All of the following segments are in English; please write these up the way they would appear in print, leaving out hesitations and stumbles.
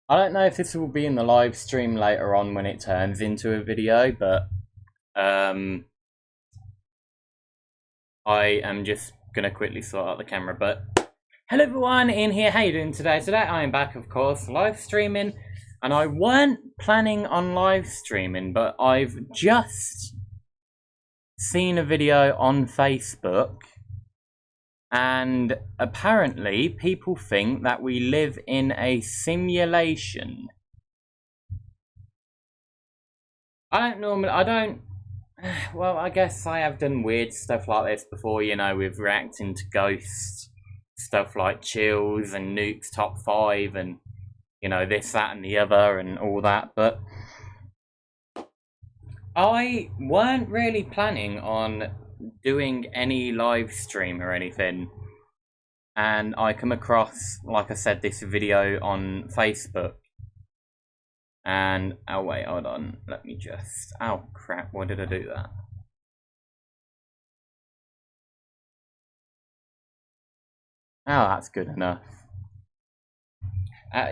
I don't know if this will be in the live stream later on when it turns into a video, but I am just gonna quickly sort out the camera. But hello everyone in here, how you doing today? Today I am back, of course, live streaming, and I weren't planning on live streaming, but I've just seen a video on Facebook, and apparently people think that we live in a simulation. Well, I guess I have done weird stuff like this before, you know, with reacting to ghosts, stuff like Chills and Nuke's Top 5 and, you know, this, that and the other and all that, but I weren't really planning on doing any live stream or anything, and I come across, like I said, this video on Facebook. And, oh wait, hold on, let me just, oh crap, why did I do that? Oh, that's good enough.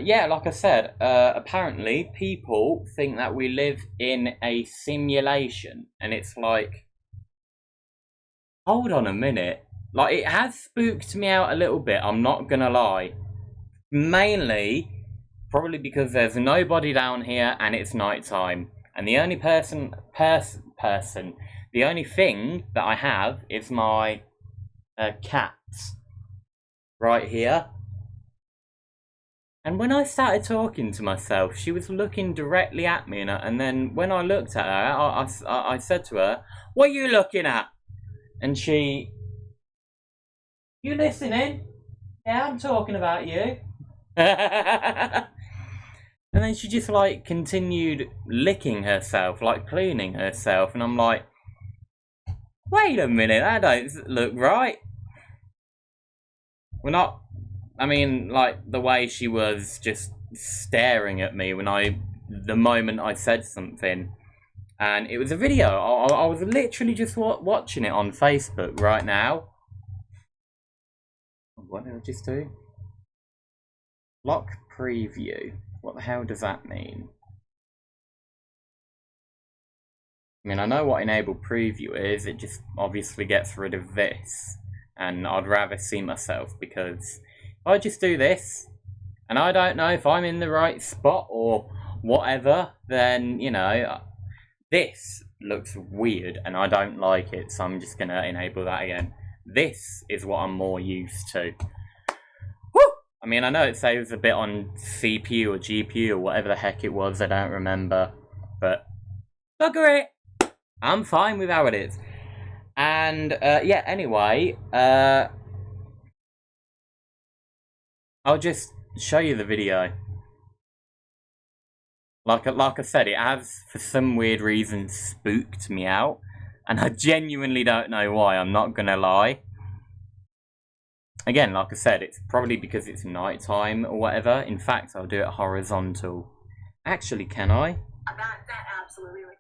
Yeah, like I said, apparently people think that we live in a simulation, and it's like, hold on a minute. Like, it has spooked me out a little bit, I'm not gonna lie. Mainly, probably because there's nobody down here and it's night time, and the only the only thing that I have is my cat right here. And when I started talking to myself, she was looking directly at me, and then when I looked at her, I said to her, "What are you looking at?" And she, "You listening? Yeah, I'm talking about you." And then she just like continued licking herself, like cleaning herself, and I'm like, wait a minute, that don't look right. We're not. I mean, like the way she was just staring at me the moment I said something, and it was a video. I was literally just watching it on Facebook right now. What did I just do? Lock preview. What the hell does that mean? I mean, I know what enable preview is, it just obviously gets rid of this. And I'd rather see myself, because if I just do this, and I don't know if I'm in the right spot or whatever, then, you know, this looks weird and I don't like it, so I'm just going to enable that again. This is what I'm more used to. I mean, I know it saves a bit on CPU or GPU or whatever the heck it was, I don't remember. But, bugger it! I'm fine with how it is. And, yeah, anyway, I'll just show you the video. Like I said, it has, for some weird reason, spooked me out. And I genuinely don't know why, I'm not gonna lie. Again, like I said, it's probably because it's nighttime or whatever. In fact, I'll do it horizontal. Actually, can I? That absolutely.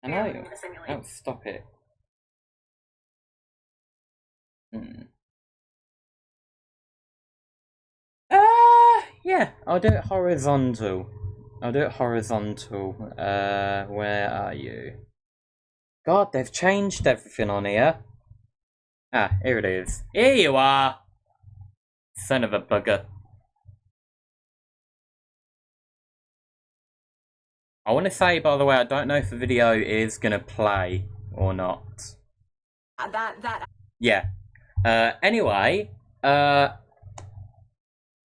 I know. Oh, stop it. Yeah, I'll do it horizontal. I'll do it horizontal. Where are you? God, they've changed everything on here. Ah, here it is. Here you are! Son of a bugger. I want to say, by the way, I don't know if the video is going to play or not. Yeah. Anyway,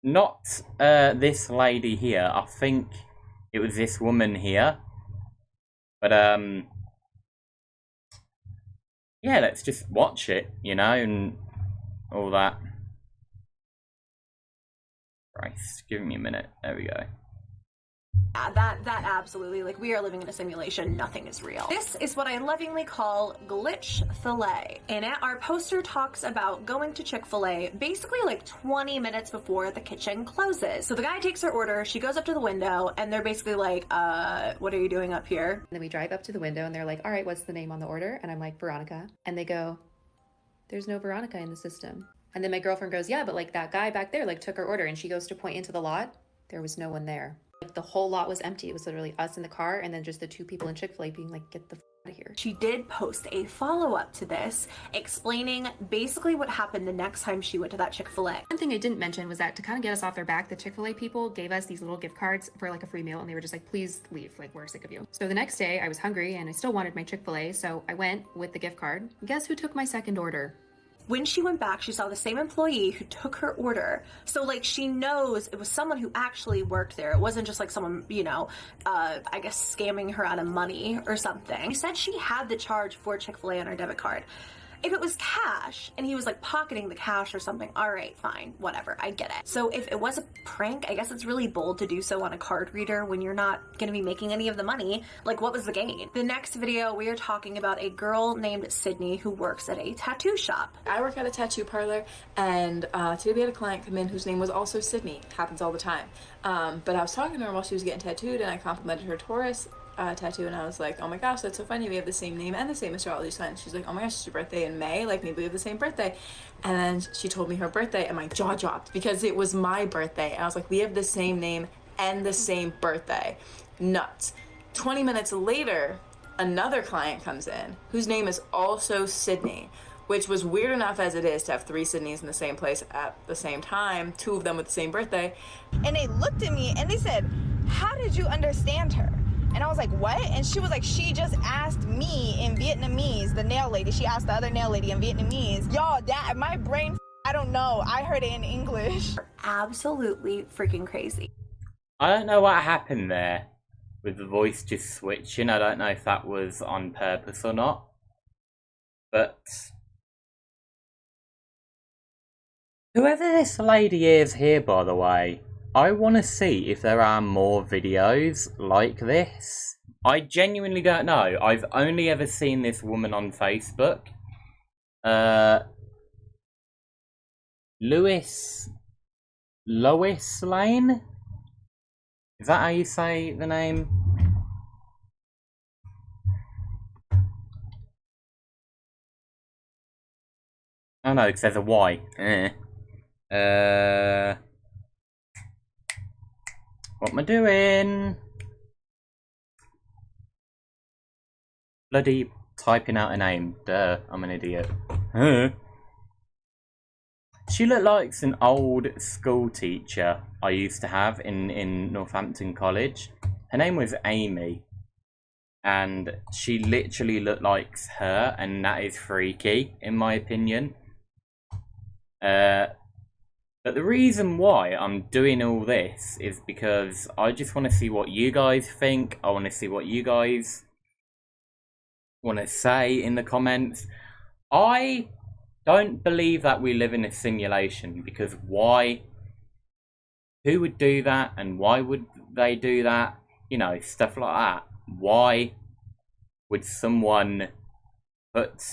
not this lady here. I think it was this woman here. But, yeah, let's just watch it, you know, and all that. Christ, give me a minute. There we go. That absolutely, like, we are living in a simulation, nothing is real. This is what I lovingly call Glitch-fil-A. In it, our poster talks about going to Chick-fil-A basically like 20 minutes before the kitchen closes. So the guy takes her order, she goes up to the window, and they're basically like, what are you doing up here? And then we drive up to the window and they're like, all right, what's the name on the order? And I'm like, Veronica. And they go, there's no Veronica in the system. And then my girlfriend goes, yeah, but like that guy back there like took her order, and she goes to point into the lot. there was no one there. Like, the whole lot was empty. It was literally us in the car and then just the 2 people in Chick-fil-A being like, get the out of here. She did post a follow-up to this explaining basically what happened the next time she went to that Chick-fil-A. One thing I didn't mention was that to kind of get us off their back, the Chick-fil-A people gave us these little gift cards for like a free meal, and they were just like, please leave, like, we're sick of you. So the next day I was hungry and I still wanted my Chick-fil-A, so I went with the gift card. Guess who took my second order? When she went back, she saw the same employee who took her order. So, like, she knows it was someone who actually worked there. It wasn't just like someone, you know, I guess scamming her out of money or something. She said she had the charge for Chick-fil-A on her debit card. If it was cash and he was like pocketing the cash or something, all right, fine, whatever, I get it. So if it was a prank, I guess it's really bold to do so on a card reader when you're not gonna be making any of the money. Like, what was the gain? The next video, we are talking about a girl named Sydney who works at a tattoo shop. I work at a tattoo parlor, and today we had a client come in whose name was also Sydney. Happens all the time. But I was talking to her while she was getting tattooed, and I complimented her Taurus tattoo, and I was like, oh my gosh, that's so funny, we have the same name and the same astrology sign. She's like, oh my gosh, it's your birthday in May, like maybe we have the same birthday. And then she told me her birthday and my jaw dropped because it was my birthday, and I was like, we have the same name and the same birthday. Nuts. 20 minutes later, another client comes in whose name is also Sydney, which was weird enough as it is to have 3 Sydneys in the same place at the same time, 2 of them with the same birthday. And they looked at me and they said, how did you understand her? And I was like, what? And she was like, she just asked me in Vietnamese, the nail lady. She asked the other nail lady in Vietnamese. Y'all, that, my brain, I don't know. I heard it in English. Absolutely freaking crazy. I don't know what happened there with the voice just switching. I don't know if that was on purpose or not. But whoever this lady is here, by the way, I want to see if there are more videos like this. I genuinely don't know. I've only ever seen this woman on Facebook. Lois Lane? Is that how you say the name? Oh no, because there's a Y. What am I doing? Bloody typing out a name. Duh, I'm an idiot. She looked like an old school teacher I used to have in Northampton College. Her name was Amy. And she literally looked like her, and that is freaky, in my opinion. But the reason why I'm doing all this is because I just want to see what you guys think. I want to see what you guys want to say in the comments. I don't believe that we live in a simulation, because why? Who would do that, and why would they do that? You know, stuff like that. Why would someone put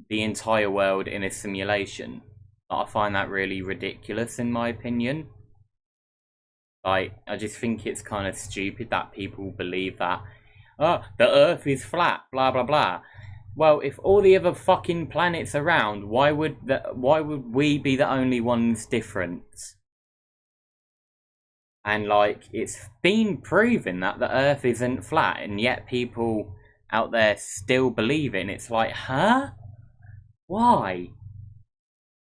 the entire world in a simulation? I find that really ridiculous, in my opinion. Like, I just think it's kind of stupid that people believe that, oh, the Earth is flat, blah blah blah. Well, if all the other fucking planets around, why would we be the only ones different? And like, it's been proven that the Earth isn't flat, and yet people out there still believe it. And it's like, huh? Why?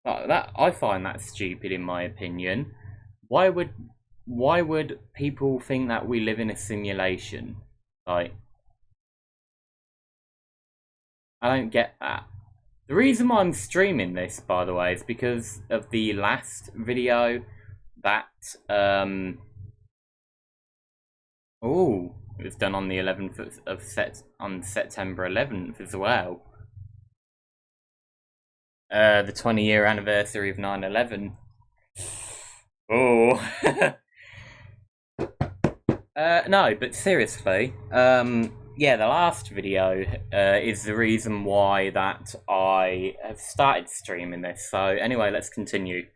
Like that, I find that stupid, in my opinion. Why would people think that we live in a simulation? Like, I don't get that. The reason why I'm streaming this, by the way, is because of the last video that it was done on the 11th of September 11th as well. The 20-year anniversary of 9/11. Oh. No, but seriously, yeah, the last video is the reason why that I have started streaming this. So anyway, let's continue.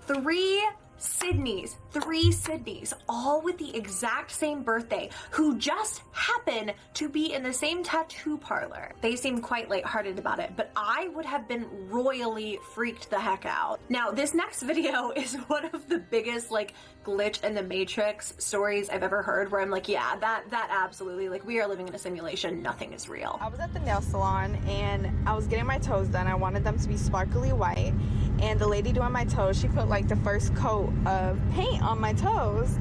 3 Sydneys, 3 Sydneys, all with the exact same birthday, who just happen to be in the same tattoo parlor. They seemed quite lighthearted about it, but I would have been royally freaked the heck out. Now, this next video is one of the biggest, like, glitch in the Matrix stories I've ever heard, where I'm like, yeah, that absolutely, like, we are living in a simulation, nothing is real. I was at the nail salon and I was getting my toes done. I wanted them to be sparkly white. And the lady doing my toes, she put like the first coat of paint on my toes.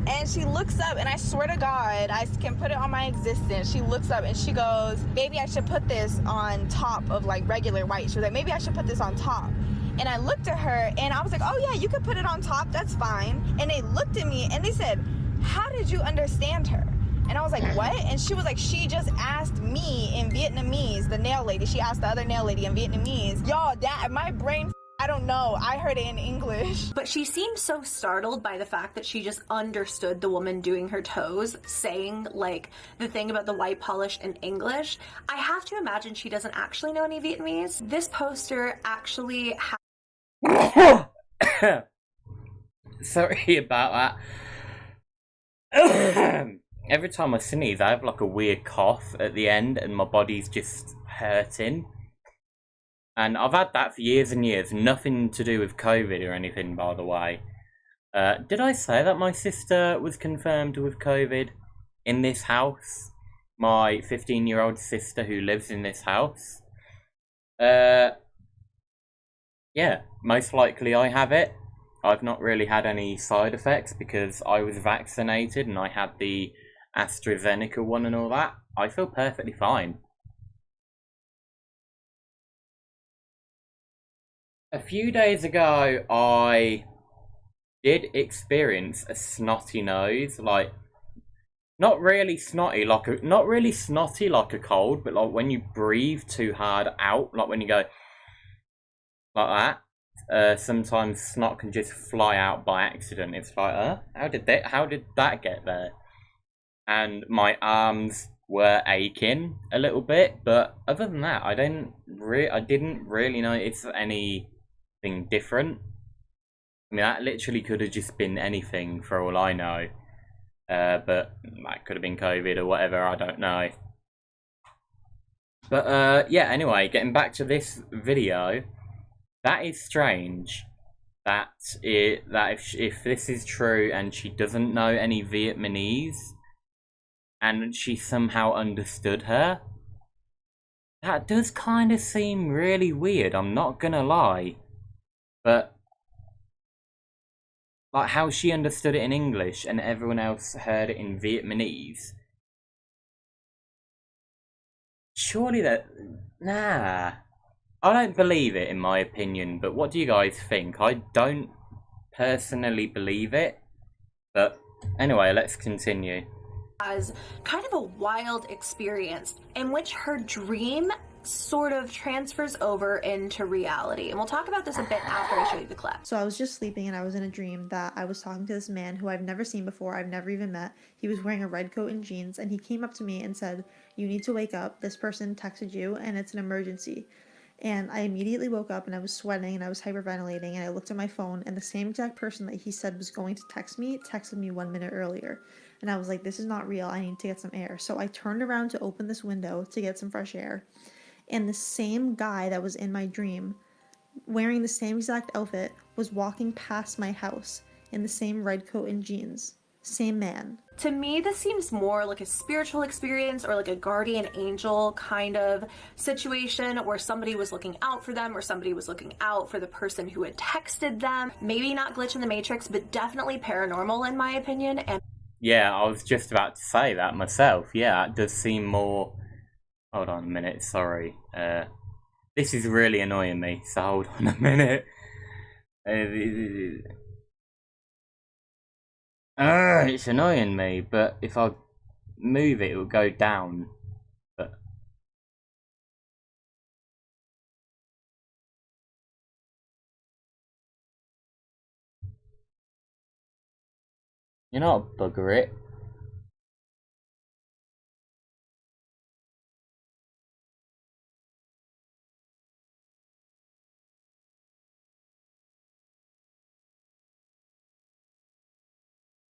And she looks up, and I swear to God, I can put it on my existence. She looks up and she goes, "Baby, I should put this on top of like regular white." She was like, "Maybe I should put this on top." And I looked at her and I was like, "Oh yeah, you could put it on top, that's fine." And they looked at me and they said, "How did you understand her?" And I was like, "What?" And she was like, "She just asked me in Vietnamese," the nail lady. She asked the other nail lady in Vietnamese. Y'all, that, my brain, I don't know. I heard it in English. But she seemed so startled by the fact that she just understood the woman doing her toes saying, like, the thing about the white polish in English. I have to imagine she doesn't actually know any Vietnamese. This poster actually Sorry about that. Every time I sneeze, I have like a weird cough at the end and my body's just hurting. And I've had that for years and years. Nothing to do with COVID or anything, by the way. Did I say that my sister was confirmed with COVID in this house? My 15-year-old sister who lives in this house? Yeah, most likely I have it. I've not really had any side effects because I was vaccinated and I had the AstraZeneca one and all that. I feel perfectly fine. A few days ago, I did experience a snotty nose, like not really snotty like a cold, but like when you breathe too hard out, like when you go like that. Sometimes snot can just fly out by accident. It's like, how did that get there? And my arms were aching a little bit, but other than that, I didn't really notice anything different. I mean, that literally could have just been anything for all I know. But that could have been COVID or whatever, I don't know. But yeah, anyway, getting back to this video, that is strange. That if this is true and she doesn't know any Vietnamese and she somehow understood her, that does kind of seem really weird, I'm not gonna lie. But like how she understood it in English and everyone else heard it in Vietnamese. Surely that... Nah. I don't believe it, in my opinion, but what do you guys think? I don't personally believe it. But anyway, let's continue. As kind of a wild experience in which her dream sort of transfers over into reality. And we'll talk about this a bit after I show you the clip. So I was just sleeping and I was in a dream that I was talking to this man who I've never seen before, I've never even met. He was wearing a red coat and jeans and he came up to me and said, "You need to wake up. This person texted you and it's an emergency." And I immediately woke up and I was sweating and I was hyperventilating and I looked at my phone and the same exact person that he said was going to text me texted me 1 minute earlier. And I was like, this is not real. I need to get some air. So I turned around to open this window to get some fresh air. And the same guy that was in my dream, wearing the same exact outfit, was walking past my house in the same red coat and jeans. Same man. To me, this seems more like a spiritual experience or like a guardian angel kind of situation where somebody was looking out for them or somebody was looking out for the person who had texted them. Maybe not glitch in the Matrix, but definitely paranormal in my opinion. And yeah, I was just about to say that myself. Yeah, it does seem more... Hold on a minute, sorry. This is really annoying me, so hold on a minute. It's annoying me, but if I move it, it will go down. But you're not bugger it.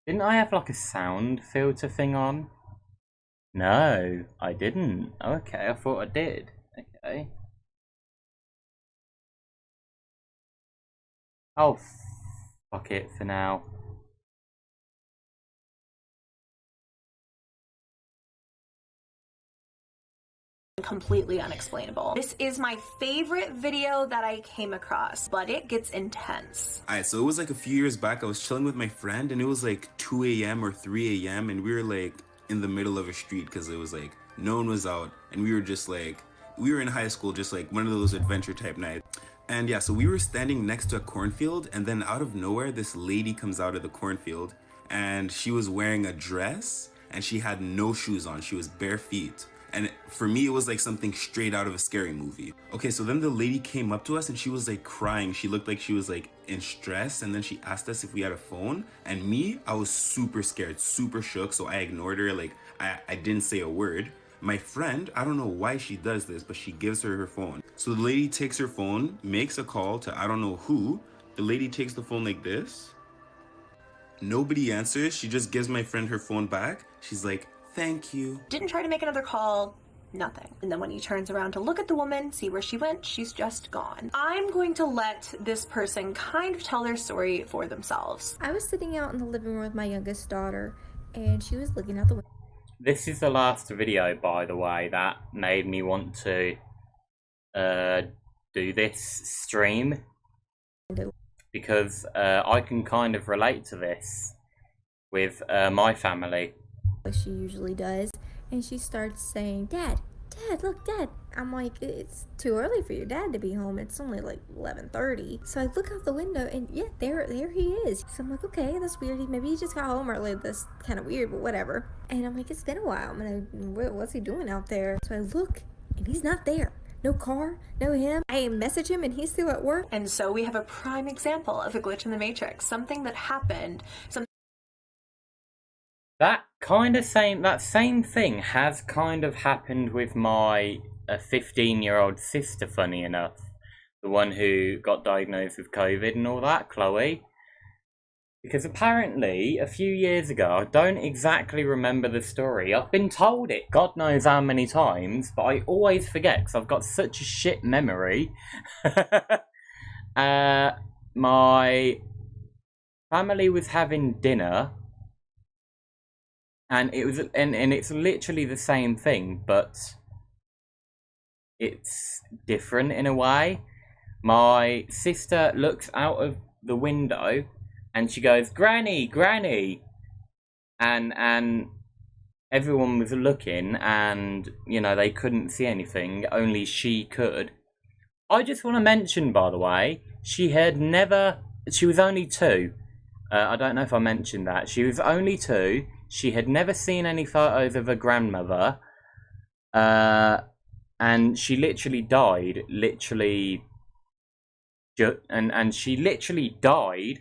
Didn't I have like a sound filter thing on? No, I didn't. Okay, I thought I did. Okay. Oh, fuck it for now. Completely unexplainable. This is my favorite video that I came across, but it gets intense. Alright, so it was like a few years back, I was chilling with my friend and it was like 2 a.m. or 3 a.m. and we were like in the middle of a street because it was like no one was out and we were just like, we were in high school, just like one of those adventure type nights. And yeah, so we were standing next to a cornfield and then out of nowhere, this lady comes out of the cornfield and she was wearing a dress and she had no shoes on, she was bare feet. And for me, it was like something straight out of a scary movie. Okay, so then the lady came up to us and she was like crying. She looked like she was like in stress. And then she asked us if we had a phone. And me, I was super scared, super shook. So I ignored her. Like I didn't say a word. My friend, I don't know why she does this, but she gives her her phone. So the lady takes her phone, makes a call to I don't know who. The lady takes the phone like this. Nobody answers. She just gives my friend her phone back. She's like, thank you. Didn't try to make another call, nothing. And then when he turns around to look at the woman, see where she went, she's just gone. I'm going to let this person kind of tell their story for themselves. I was sitting out in the living room with my youngest daughter, and she was looking out the window. This is the last video, by the way, that made me want to do this stream. Because I can kind of relate to this with my family. Like she usually does, and she starts saying, Dad, look, Dad. I'm like, it's too early for your dad to be home. It's only like 11:30. So I look out the window, and yeah, there he is. So I'm like, okay, that's weird. Maybe he just got home early. That's kind of weird, but whatever. And I'm like, it's been a while. What's he doing out there? So I look, and he's not there. No car, no him. I message him and he's still at work. And so we have a prime example of a glitch in the matrix, something that happened, That same thing has kind of happened with my 15-year-old sister, funny enough. The one who got diagnosed with COVID and all that, Chloe. Because apparently, a few years ago, I don't exactly remember the story. I've been told it God knows how many times, but I always forget because I've got such a shit memory. My family was having dinner, and it was, and it's literally the same thing, but it's different in a way. My sister looks out of the window and she goes, Granny, Granny! And everyone was looking and, you know, they couldn't see anything, only she could. I just want to mention, by the way, she was only 2. I don't know if I mentioned that. She was only 2. She had never seen any photos of her grandmother. And she literally died, and she literally died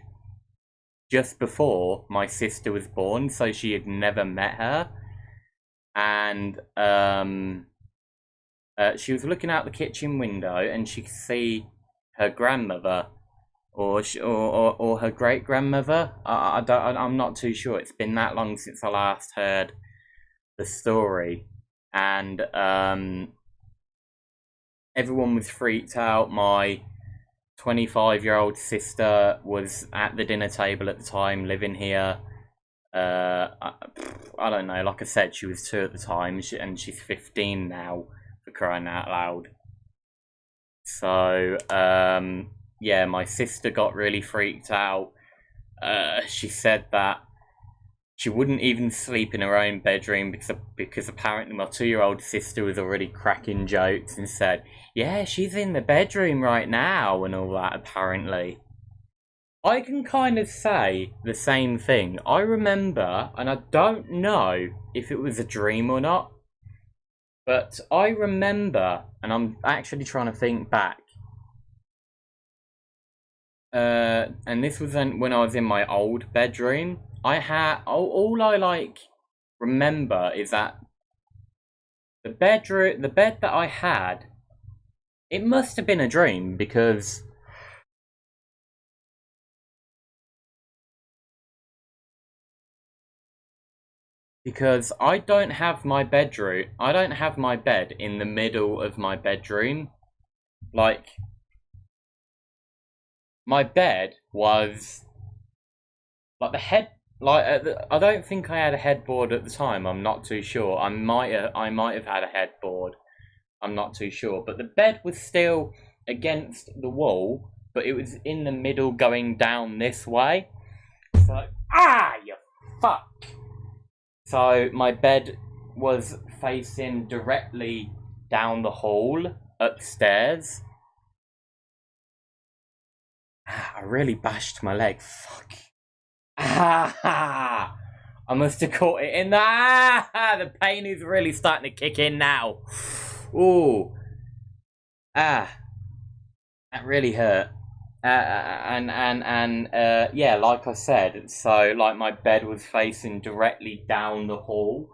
just before my sister was born, so she had never met her. And she was looking out the kitchen window and she could see her grandmother or her great grandmother. I'm not too sure. It's been that long since I last heard the story, and everyone was freaked out. My 25-year-old sister was at the dinner table at the time, living here. I don't know, like I said, she was 2 at the time, and she's 15 now, for crying out loud. So, yeah, my sister got really freaked out. She said that she wouldn't even sleep in her own bedroom because apparently my 2-year-old sister was already cracking jokes and said, yeah, she's in the bedroom right now and all that, apparently. I can kind of say the same thing. I remember, and I don't know if it was a dream or not, but I remember, and I'm actually trying to think back, and this was when I was in my old bedroom. I had all I remember is that the bed that I had, it must have been a dream because Because I don't have my bed in the middle of my bedroom. Like, my bed was like the head. Like, I don't think I had a headboard at the time. I'm not too sure. I might have had a headboard. I'm not too sure. But the bed was still against the wall, but it was in the middle, going down this way. So, you fuck. So my bed was facing directly down the hall upstairs. I really bashed my leg. Fuck. I must have caught it in there. The pain is really starting to kick in now. Ooh. That really hurt. Yeah, like I said, so like my bed was facing directly down the hall,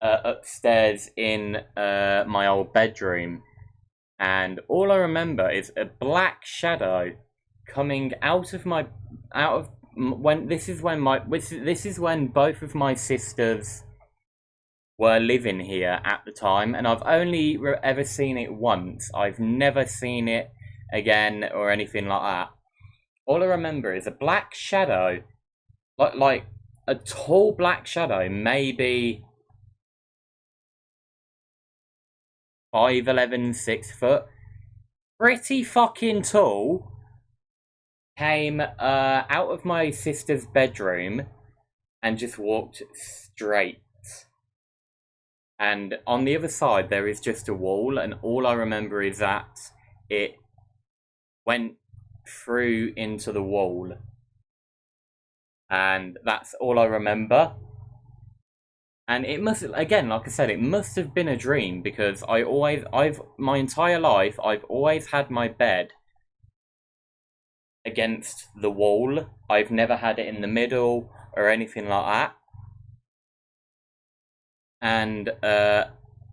upstairs in my old bedroom, and all I remember is a black shadow coming out of when this is when both of my sisters were living here at the time, and I've only ever seen it once. I've never seen it again or anything like that. All I remember is a black shadow, like a tall black shadow, maybe 5'11", 6 foot, pretty fucking tall, came out of my sister's bedroom and just walked straight. And on the other side there is just a wall, and all I remember is that it went through into the wall, and that's all I remember. And it must, again, like I said, it must have been a dream, because my entire life I've always had my bed against the wall. I've never had it in the middle or anything like that. And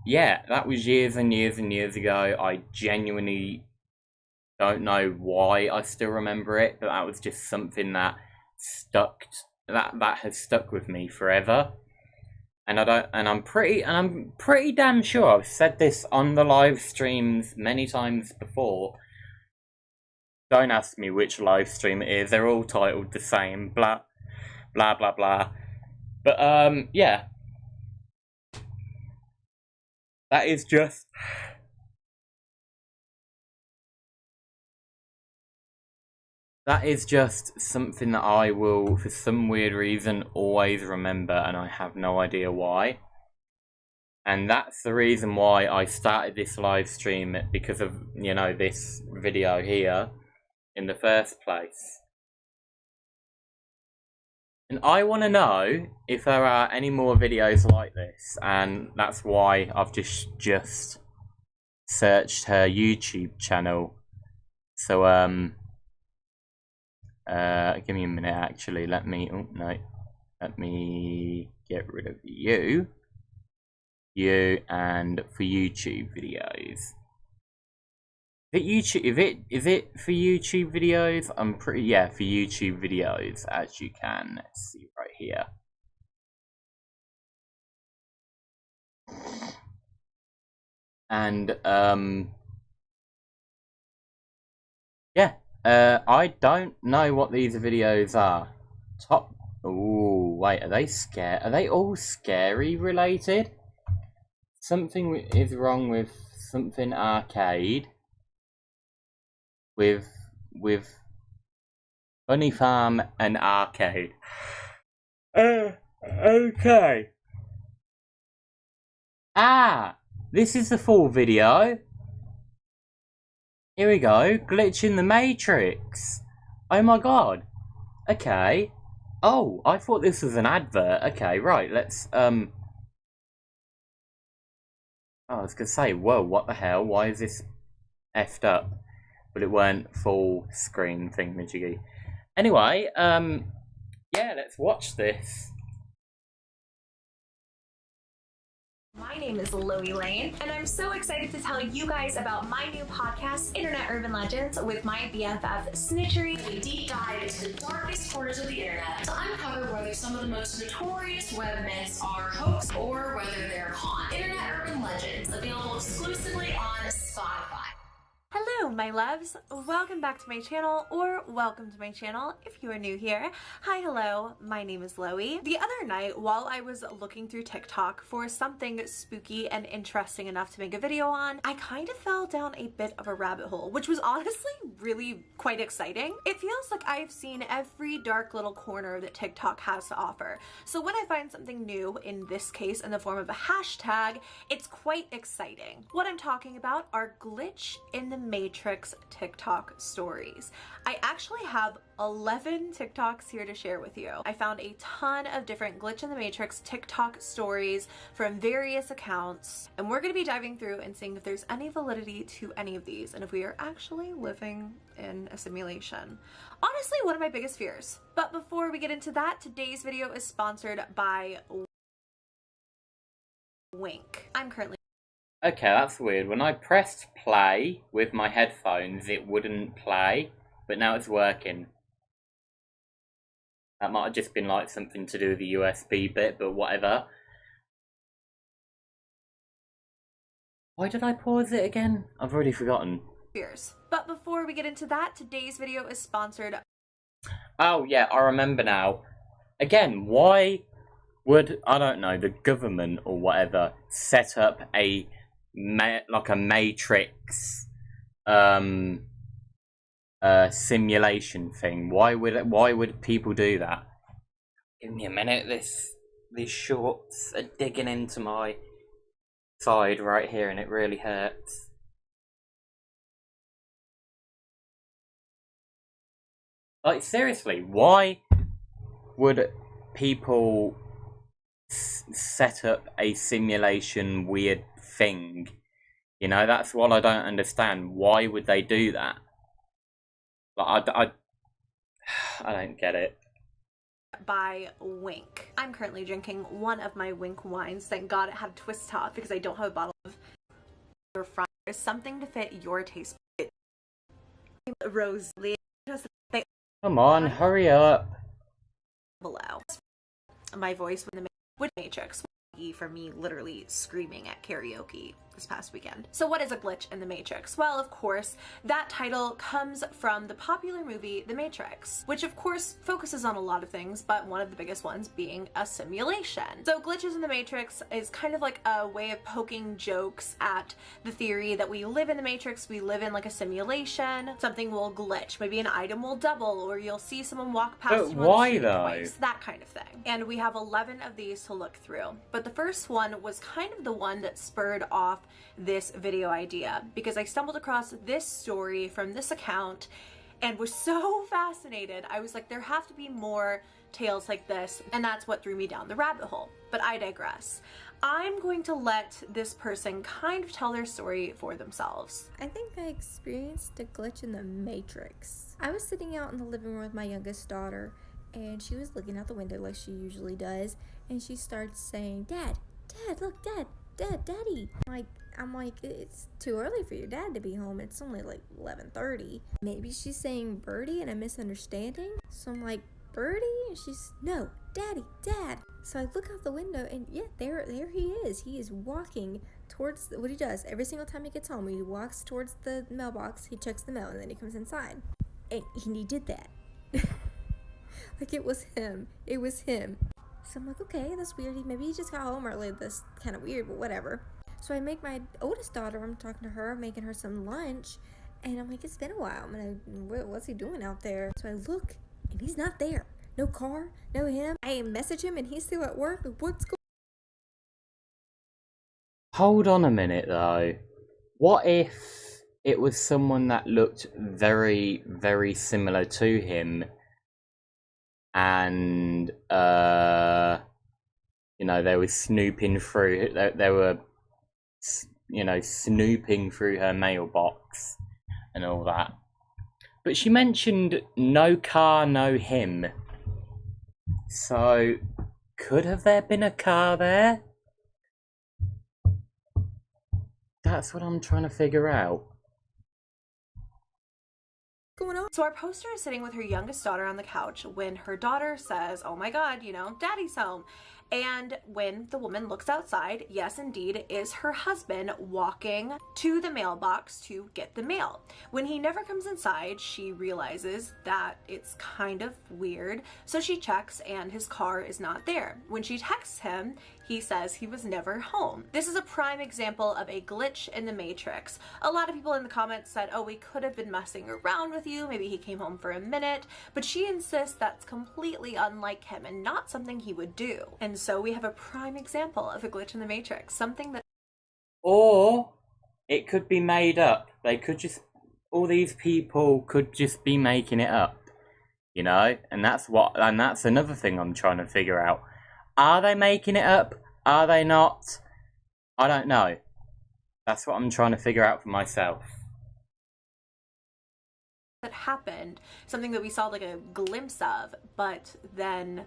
yeah, that was years and years and years ago. I genuinely don't know why I still remember it, but that was just something that has stuck with me forever. And I'm pretty damn sure I've said this on the live streams many times before. Don't ask me which live stream it is, they're all titled the same, blah blah blah blah. But yeah. That is just something that I will, for some weird reason, always remember, and I have no idea why. And that's the reason why I started this live stream, because of, you know, this video here in the first place. And I want to know if there are any more videos like this, and that's why I've just searched her YouTube channel. So give me a minute, actually. Let me get rid of you, and for YouTube videos. Is it for YouTube videos? I'm pretty, yeah, for YouTube videos, as you can see right here. And yeah, I don't know what these videos are. Ooh, wait, are they all scary related? Something is wrong with something arcade. With Bunny Farm and arcade. Okay. This is the full video. Here we go. Glitch in the Matrix. Oh my god. Okay. Oh, I thought this was an advert. Okay, right, let's I was gonna say, whoa, what the hell? Why is this effed up? But it weren't full screen thingamajiggy. Anyway, yeah, let's watch this. My name is Loie Lane, and I'm so excited to tell you guys about my new podcast, Internet Urban Legends, with my BFF Snitchery. We deep dive into the darkest corners of the internet to uncover whether some of the most notorious web myths are hoax or whether they're con. Internet Urban Legends, available exclusively on Spotify. Hello, my loves. Welcome back to my channel, or welcome to my channel if you are new here. Hi, hello. My name is Loie. The other night, while I was looking through TikTok for something spooky and interesting enough to make a video on, I kind of fell down a bit of a rabbit hole, which was honestly really quite exciting. It feels like I've seen every dark little corner that TikTok has to offer. So when I find something new, in this case in the form of a hashtag, it's quite exciting. What I'm talking about are glitch in the Matrix TikTok stories. I actually have 11 TikToks here to share with you. I found a ton of different glitch in the Matrix TikTok stories from various accounts, and we're going to be diving through and seeing if there's any validity to any of these and if we are actually living in a simulation. Honestly, one of my biggest fears. But before we get into that, today's video is sponsored by Wink. I'm currently Okay, that's weird. When I pressed play with my headphones, it wouldn't play, but now it's working. That might have just been like something to do with the USB bit, but whatever. Why did I pause it again? I've already forgotten. fears. But before we get into that, today's video is sponsored. Oh yeah, I remember now. Again, why would, I don't know, the government or whatever set up a like a Matrix simulation thing? Why would people do that? Give me a minute. These shorts are digging into my side right here, and it really hurts. Like, seriously, why would people set up a simulation weird thing? You know, that's what I don't understand. Why would they do that? Like, I don't get it. By Wink. I'm currently drinking one of my Wink wines. Thank God it had a twist top because I don't have a bottle of your front. There's something to fit your taste. Rose. Come on, hurry up. Below. My voice when the Matrix for me literally screaming at karaoke this past weekend. So what is a glitch in the Matrix? Well, of course, that title comes from the popular movie The Matrix, which of course focuses on a lot of things, but one of the biggest ones being a simulation. So glitches in the Matrix is kind of like a way of poking jokes at the theory that we live in the Matrix, we live in like a simulation, something will glitch, maybe an item will double, or you'll see someone walk past But you why, on the street though? twice, that kind of thing. And we have 11 of these to look through. But the first one was kind of the one that spurred off this video idea, because I stumbled across this story from this account and was so fascinated. I was like, there have to be more tales like this, and that's what threw me down the rabbit hole. But I digress. I'm going to let this person kind of tell their story for themselves. I think I experienced a glitch in the Matrix. I was sitting out in the living room with my youngest daughter, and she was looking out the window like she usually does, and she starts saying, Dad, look, Daddy. I'm like, it's too early for your dad to be home. It's only like 11:30. Maybe she's saying Birdie and I'm misunderstanding. So I'm like, Birdie? And she's, no, Daddy, Dad. So I look out the window and yeah, there he is. He is walking towards what he does every single time he gets home. He walks towards the mailbox, he checks the mail, and then he comes inside. And he did that. Like it was him. It was him. So I'm like, okay, that's weird. Maybe he just got home early. That's kind of weird, but whatever. So I make my oldest daughter, I'm talking to her, I'm making her some lunch, and I'm like, it's been a while. What's he doing out there? So I look, and he's not there. No car, no him. I message him, and he's still at work. What's going on? Hold on a minute, though. What if it was someone that looked very, very similar to him, and you know, they were snooping through, they were, you know, snooping through her mailbox and all that. But she mentioned no car, no him. So, could have there been a car there? That's what I'm trying to figure out. Going on? So our poster is sitting with her youngest daughter on the couch when her daughter says, "Oh my God, daddy's home." And when the woman looks outside, yes, indeed, it is her husband walking to the mailbox to get the mail. When he never comes inside, she realizes that it's kind of weird. So she checks and his car is not there. When she texts him, he says he was never home. This is a prime example of a glitch in the Matrix. A lot of people in the comments said, "Oh, we could have been messing around with you. Maybe he came home for a minute." But she insists that's completely unlike him and not something he would do. And so we have a prime example of a glitch in the Matrix, something that... Or it could be made up. They could just... All these people could just be making it up. And that's another thing I'm trying to figure out. Are they making it up? Are they not? I don't know. That's what I'm trying to figure out for myself. That happened, something that we saw like a glimpse of, but then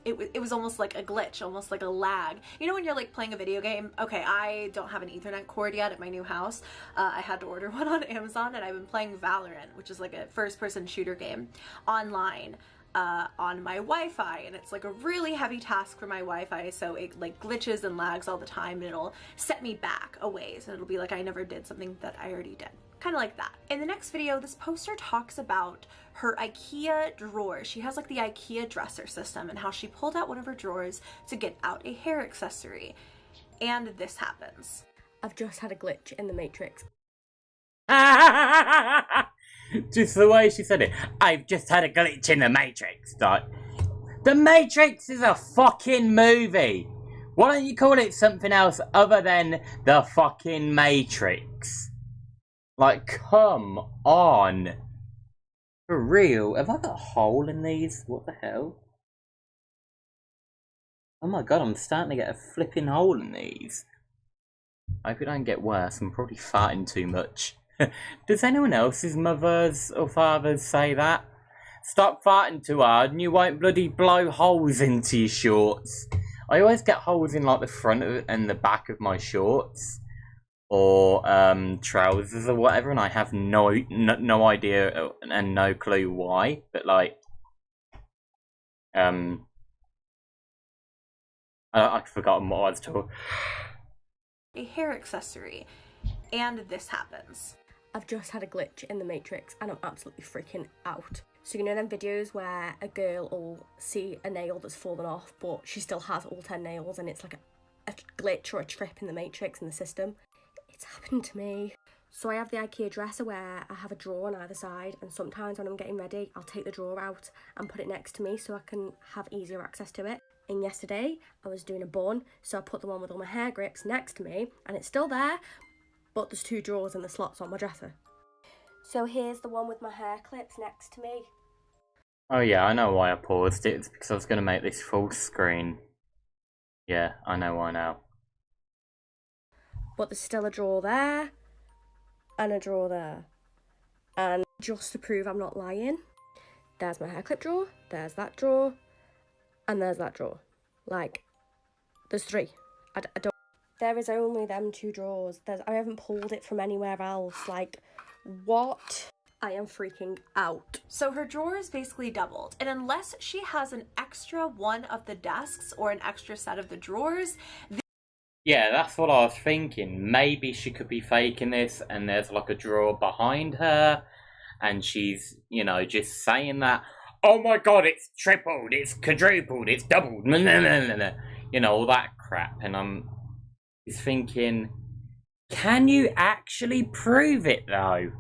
it was almost like a glitch, almost like a lag. When you're like playing a video game? Okay, I don't have an Ethernet cord yet at my new house. I had to order one on Amazon, and I've been playing Valorant, which is like a first-person shooter game online on my Wi-Fi, and it's like a really heavy task for my Wi-Fi, so it like glitches and lags all the time, and it'll set me back a ways, and it'll be like I never did something that I already did. Kind of like that. In the next video, this poster talks about her IKEA drawers. She has like the IKEA dresser system and how she pulled out one of her drawers to get out a hair accessory. And this happens. I've just had a glitch in the Matrix. Just the way she said it. I've just had a glitch in the Matrix. Like, the Matrix is a fucking movie. Why don't you call it something else other than the fucking Matrix? Like, come on. For real, have I got a hole in these? What the hell? Oh my god, I'm starting to get a flipping hole in these. I hope it don't get worse, I'm probably farting too much. Does anyone else's mothers or fathers say that? Stop farting too hard and you won't bloody blow holes into your shorts. I always get holes in like the front and the back of my shorts. Or trousers or whatever, and I have no idea and no clue why, but like I've forgotten what I was talking. A hair accessory, and this happens. I've just had a glitch in the Matrix and I'm absolutely freaking out. So them videos where a girl will see a nail that's fallen off but she still has all 10 nails and it's like a glitch or a trip in the Matrix in the system? It's happened to me. So I have the IKEA dresser where I have a drawer on either side, and sometimes when I'm getting ready, I'll take the drawer out and put it next to me so I can have easier access to it. And yesterday, I was doing a bun, so I put the one with all my hair grips next to me, and it's still there, but there's 2 drawers in the slots on my dresser. So here's the one with my hair clips next to me. Oh yeah, I know why I paused it. It's because I was going to make this full screen. Yeah, I know why now. But there's still a drawer there, and a drawer there. And just to prove I'm not lying, there's my hair clip drawer, there's that drawer, and there's that drawer. Like, there's 3. I don't... There is only them 2 drawers. I haven't pulled it from anywhere else. Like, what? I am freaking out. So her drawer is basically doubled, and unless she has an extra one of the desks or an extra set of the drawers... Yeah, that's what I was thinking. Maybe she could be faking this and there's like a drawer behind her and she's, just saying that, oh my god, it's tripled, it's quadrupled, it's doubled, all that crap. And I'm just thinking, can you actually prove it though?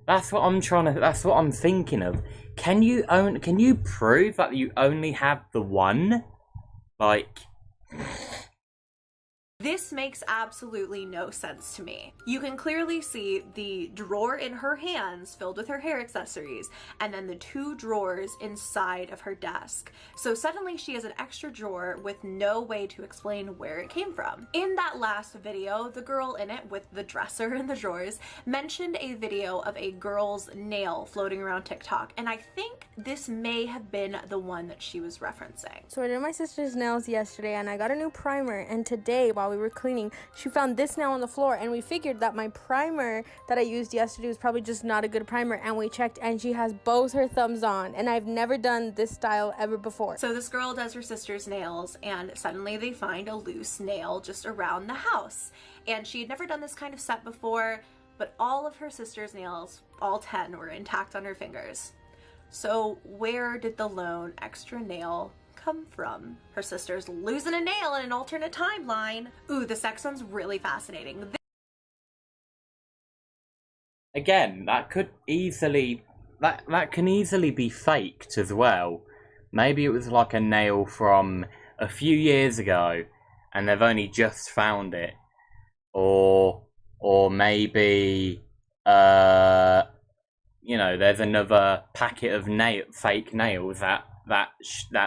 That's what I'm thinking of. Can you prove that you only have the one? Like... This makes absolutely no sense to me. You can clearly see the drawer in her hands filled with her hair accessories, and then the 2 drawers inside of her desk. So suddenly she has an extra drawer with no way to explain where it came from. In that last video, the girl in it with the dresser and the drawers mentioned a video of a girl's nail floating around TikTok, and I think this may have been the one that she was referencing. So I did my sister's nails yesterday and I got a new primer, and today while we were cleaning she found this nail on the floor, and we figured that my primer that I used yesterday was probably just not a good primer, and we checked and she has both her thumbs on, and I've never done this style ever before. So this girl does her sister's nails and suddenly they find a loose nail just around the house, and she had never done this kind of set before, but all of her sister's nails, all 10, were intact on her fingers. So where did the lone extra nail come from? Her sister's losing a nail in an alternate timeline. Ooh, this next one's really fascinating. Again, that could easily... That can easily be faked as well. Maybe it was like a nail from a few years ago and they've only just found it. Or maybe... you know, there's another packet of fake nails that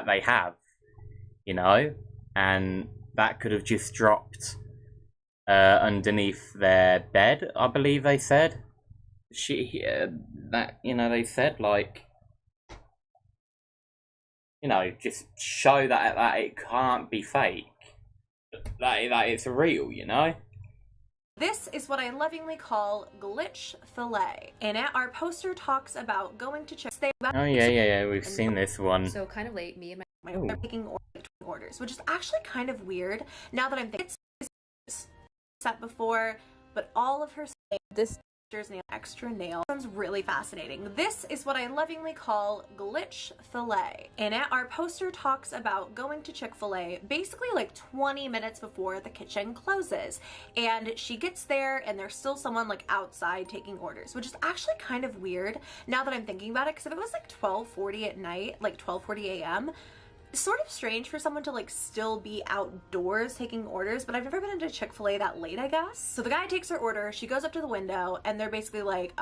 they have, you know, and that could have just dropped underneath their bed, I believe they said. That, you know, they said, like, you know, just show that it can't be fake, that it's real, you know. This is what I lovingly call glitch fillet, and our poster talks about going to Chick-fil-A. Oh yeah, we've seen this one. So kind of late, me and my taking orders, which is actually kind of weird now that I'm thinking it's set before, but all of her this nail, extra nail, sounds really fascinating. This is what I lovingly call glitch fillet, and our poster talks about going to Chick-fil-A basically like 20 minutes before the kitchen closes, and she gets there and there's still someone like outside taking orders, which is actually kind of weird now that I'm thinking about it, because if it was like 12:40 at night, like 12:40 a.m., sort of strange for someone to like still be outdoors taking orders, but I've never been into Chick-fil-A that late, I guess. So the guy takes her order, she goes up to the window, and they're basically like,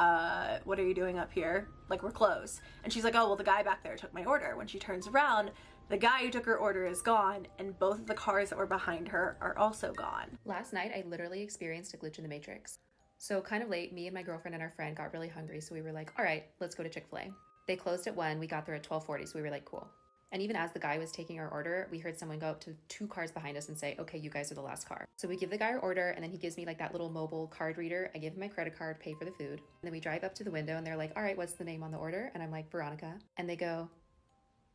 what are you doing up here? Like, we're closed. And she's like, oh, well, the guy back there took my order. When she turns around, the guy who took her order is gone, and both of the cars that were behind her are also gone. Last night, I literally experienced a glitch in the Matrix. So kind of late, me and my girlfriend and our friend got really hungry, so we were like, all right, let's go to Chick-fil-A. They closed at 1, we got there at 12:40, so we were like, cool. And even as the guy was taking our order, we heard someone go up to 2 cars behind us and say, okay, you guys are the last car. So we give the guy our order, and then he gives me like that little mobile card reader. I give him my credit card, pay for the food. And then we drive up to the window and they're like, all right, what's the name on the order? And I'm like, Veronica. And they go,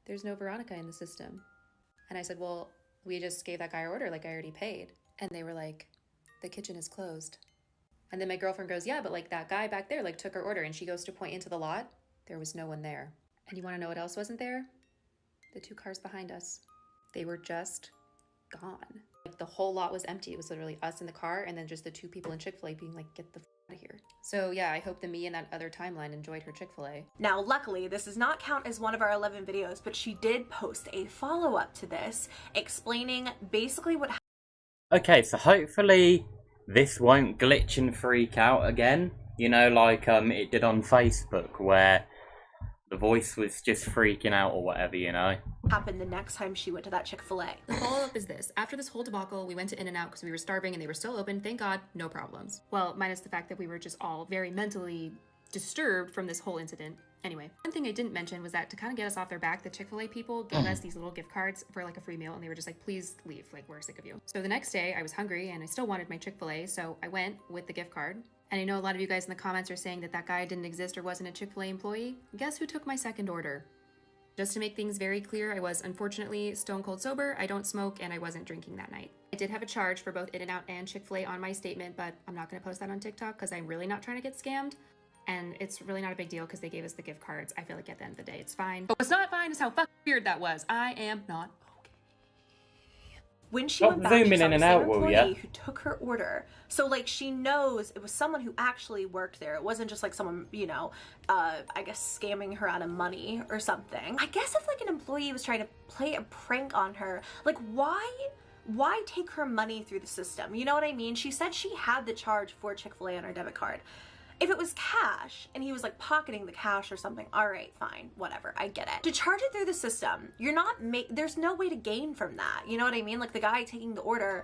there's no Veronica in the system. And I said, well, we just gave that guy our order, like I already paid. And they were like, the kitchen is closed. And then my girlfriend goes, yeah, but like that guy back there like took our order, and she goes to point into the lot. There was no one there. And you want to know what else wasn't there? The 2 cars behind us. They were just gone. Like the whole lot was empty. It was literally us in the car and then just the 2 people in Chick-fil-A being like, get the f out of here. So yeah, I hope that me in that other timeline enjoyed her Chick-fil-A. Now luckily, this does not count as one of our 11 videos, but she did post a follow-up to this explaining basically what happened. Okay, so hopefully this won't glitch and freak out again. You know, like it did on Facebook, where the voice was just freaking out or whatever, you know. Happened the next time she went to that Chick-fil-A. The follow-up is this. After this whole debacle, we went to In-N-Out because we were starving and they were still open. Thank God, no problems. Well, minus the fact that we were just all very mentally disturbed from this whole incident. Anyway, one thing I didn't mention was that to kind of get us off their back, the Chick-fil-A people gave us these little gift cards for like a free meal, and they were just like, please leave, like we're sick of you. So the next day I was hungry and I still wanted my Chick-fil-A, so I went with the gift card. And I know a lot of you guys in the comments are saying that that guy didn't exist or wasn't a Chick-fil-A employee. Guess who took my second order? Just to make things very clear, I was unfortunately stone cold sober, I don't smoke, and I wasn't drinking that night. I did have a charge for both In-N-Out and Chick-fil-A on my statement, but I'm not going to post that on TikTok because I'm really not trying to get scammed. And it's really not a big deal because they gave us the gift cards. I feel like at the end of the day, it's fine. But what's not fine is how fucking weird that was. I am not okay. When she went back, she saw the same employee who took her order. So, like, she knows it was someone who actually worked there. It wasn't just, like, someone, you know, I guess scamming her out of money or something. I guess if, like, an employee was trying to play a prank on her, like, why take her money through the system? You know what I mean? She said she had the charge for Chick-fil-A on her debit card. If it was cash and he was like pocketing the cash or something, all right, fine, whatever, I get it. To charge it through the system, you're not there's no way to gain from that. You know what I mean? Like the guy taking the order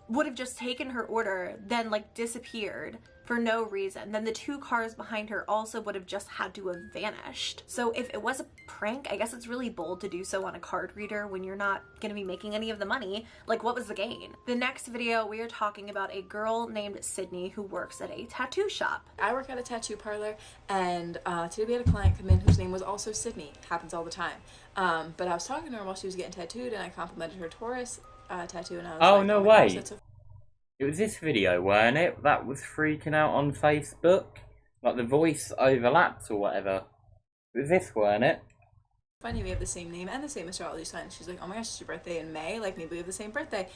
would have just taken her order, then like disappeared for for no reason, then the 2 cars behind her also would have just had to have vanished. So if it was a prank, I guess it's really bold to do so on a card reader when you're not gonna be making any of the money. Like, what was the gain? The next video, we are talking about a girl named Sydney who works at a tattoo shop. I work at a tattoo parlor, and today we had a client come in whose name was also Sydney. Happens all the time. But I was talking to her while she was getting tattooed, and I complimented her Taurus tattoo, and I was Oh, like, no oh my gosh, way. that's so It was this video, weren't it? That was freaking out on Facebook? Like the voice overlapped or whatever. It was this, weren't it? funny, we have the same name and the same astrology sign. She's like, oh my gosh, it's your birthday in May, like maybe we have the same birthday.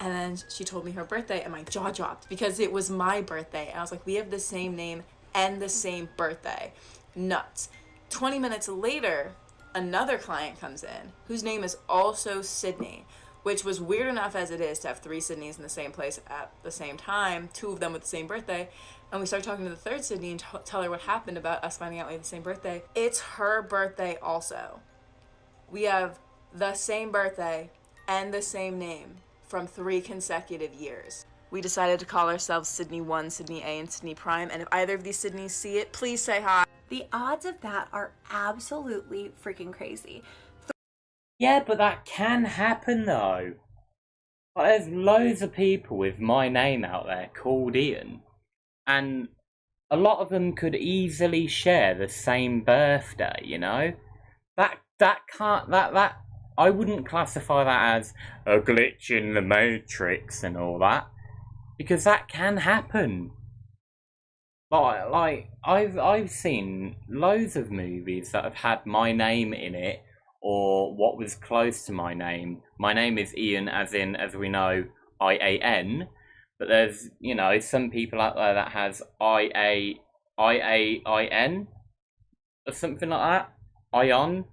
And then she told me her birthday and my jaw dropped because it was my birthday. And I was like, we have the same name and the same birthday. Nuts. 20 minutes later, another client comes in whose name is also Sydney, which was weird enough as it is to have 3 Sydneys in the same place at the same time, 2 of them with the same birthday. And we start talking to the 3rd Sydney and tell her what happened about us finding out we have the same birthday. It's her birthday also. We have the same birthday and the same name from 3 consecutive years. We decided to call ourselves Sydney 1, Sydney A, and Sydney Prime, and if either of these Sydneys see it, please say hi. The odds of that are absolutely freaking crazy. Yeah, but that can happen though. Like, there's loads of people with my name out there called Ian, and a lot of them could easily share the same birthday, you know? That I wouldn't classify that as a glitch in the Matrix and all that, because that can happen. Like I've seen loads of movies that have had my name in it, or what was close to my name. My name is Ian, as we know, IAN, but there's, you know, some people out there that has IAIN, or something like that. Ion.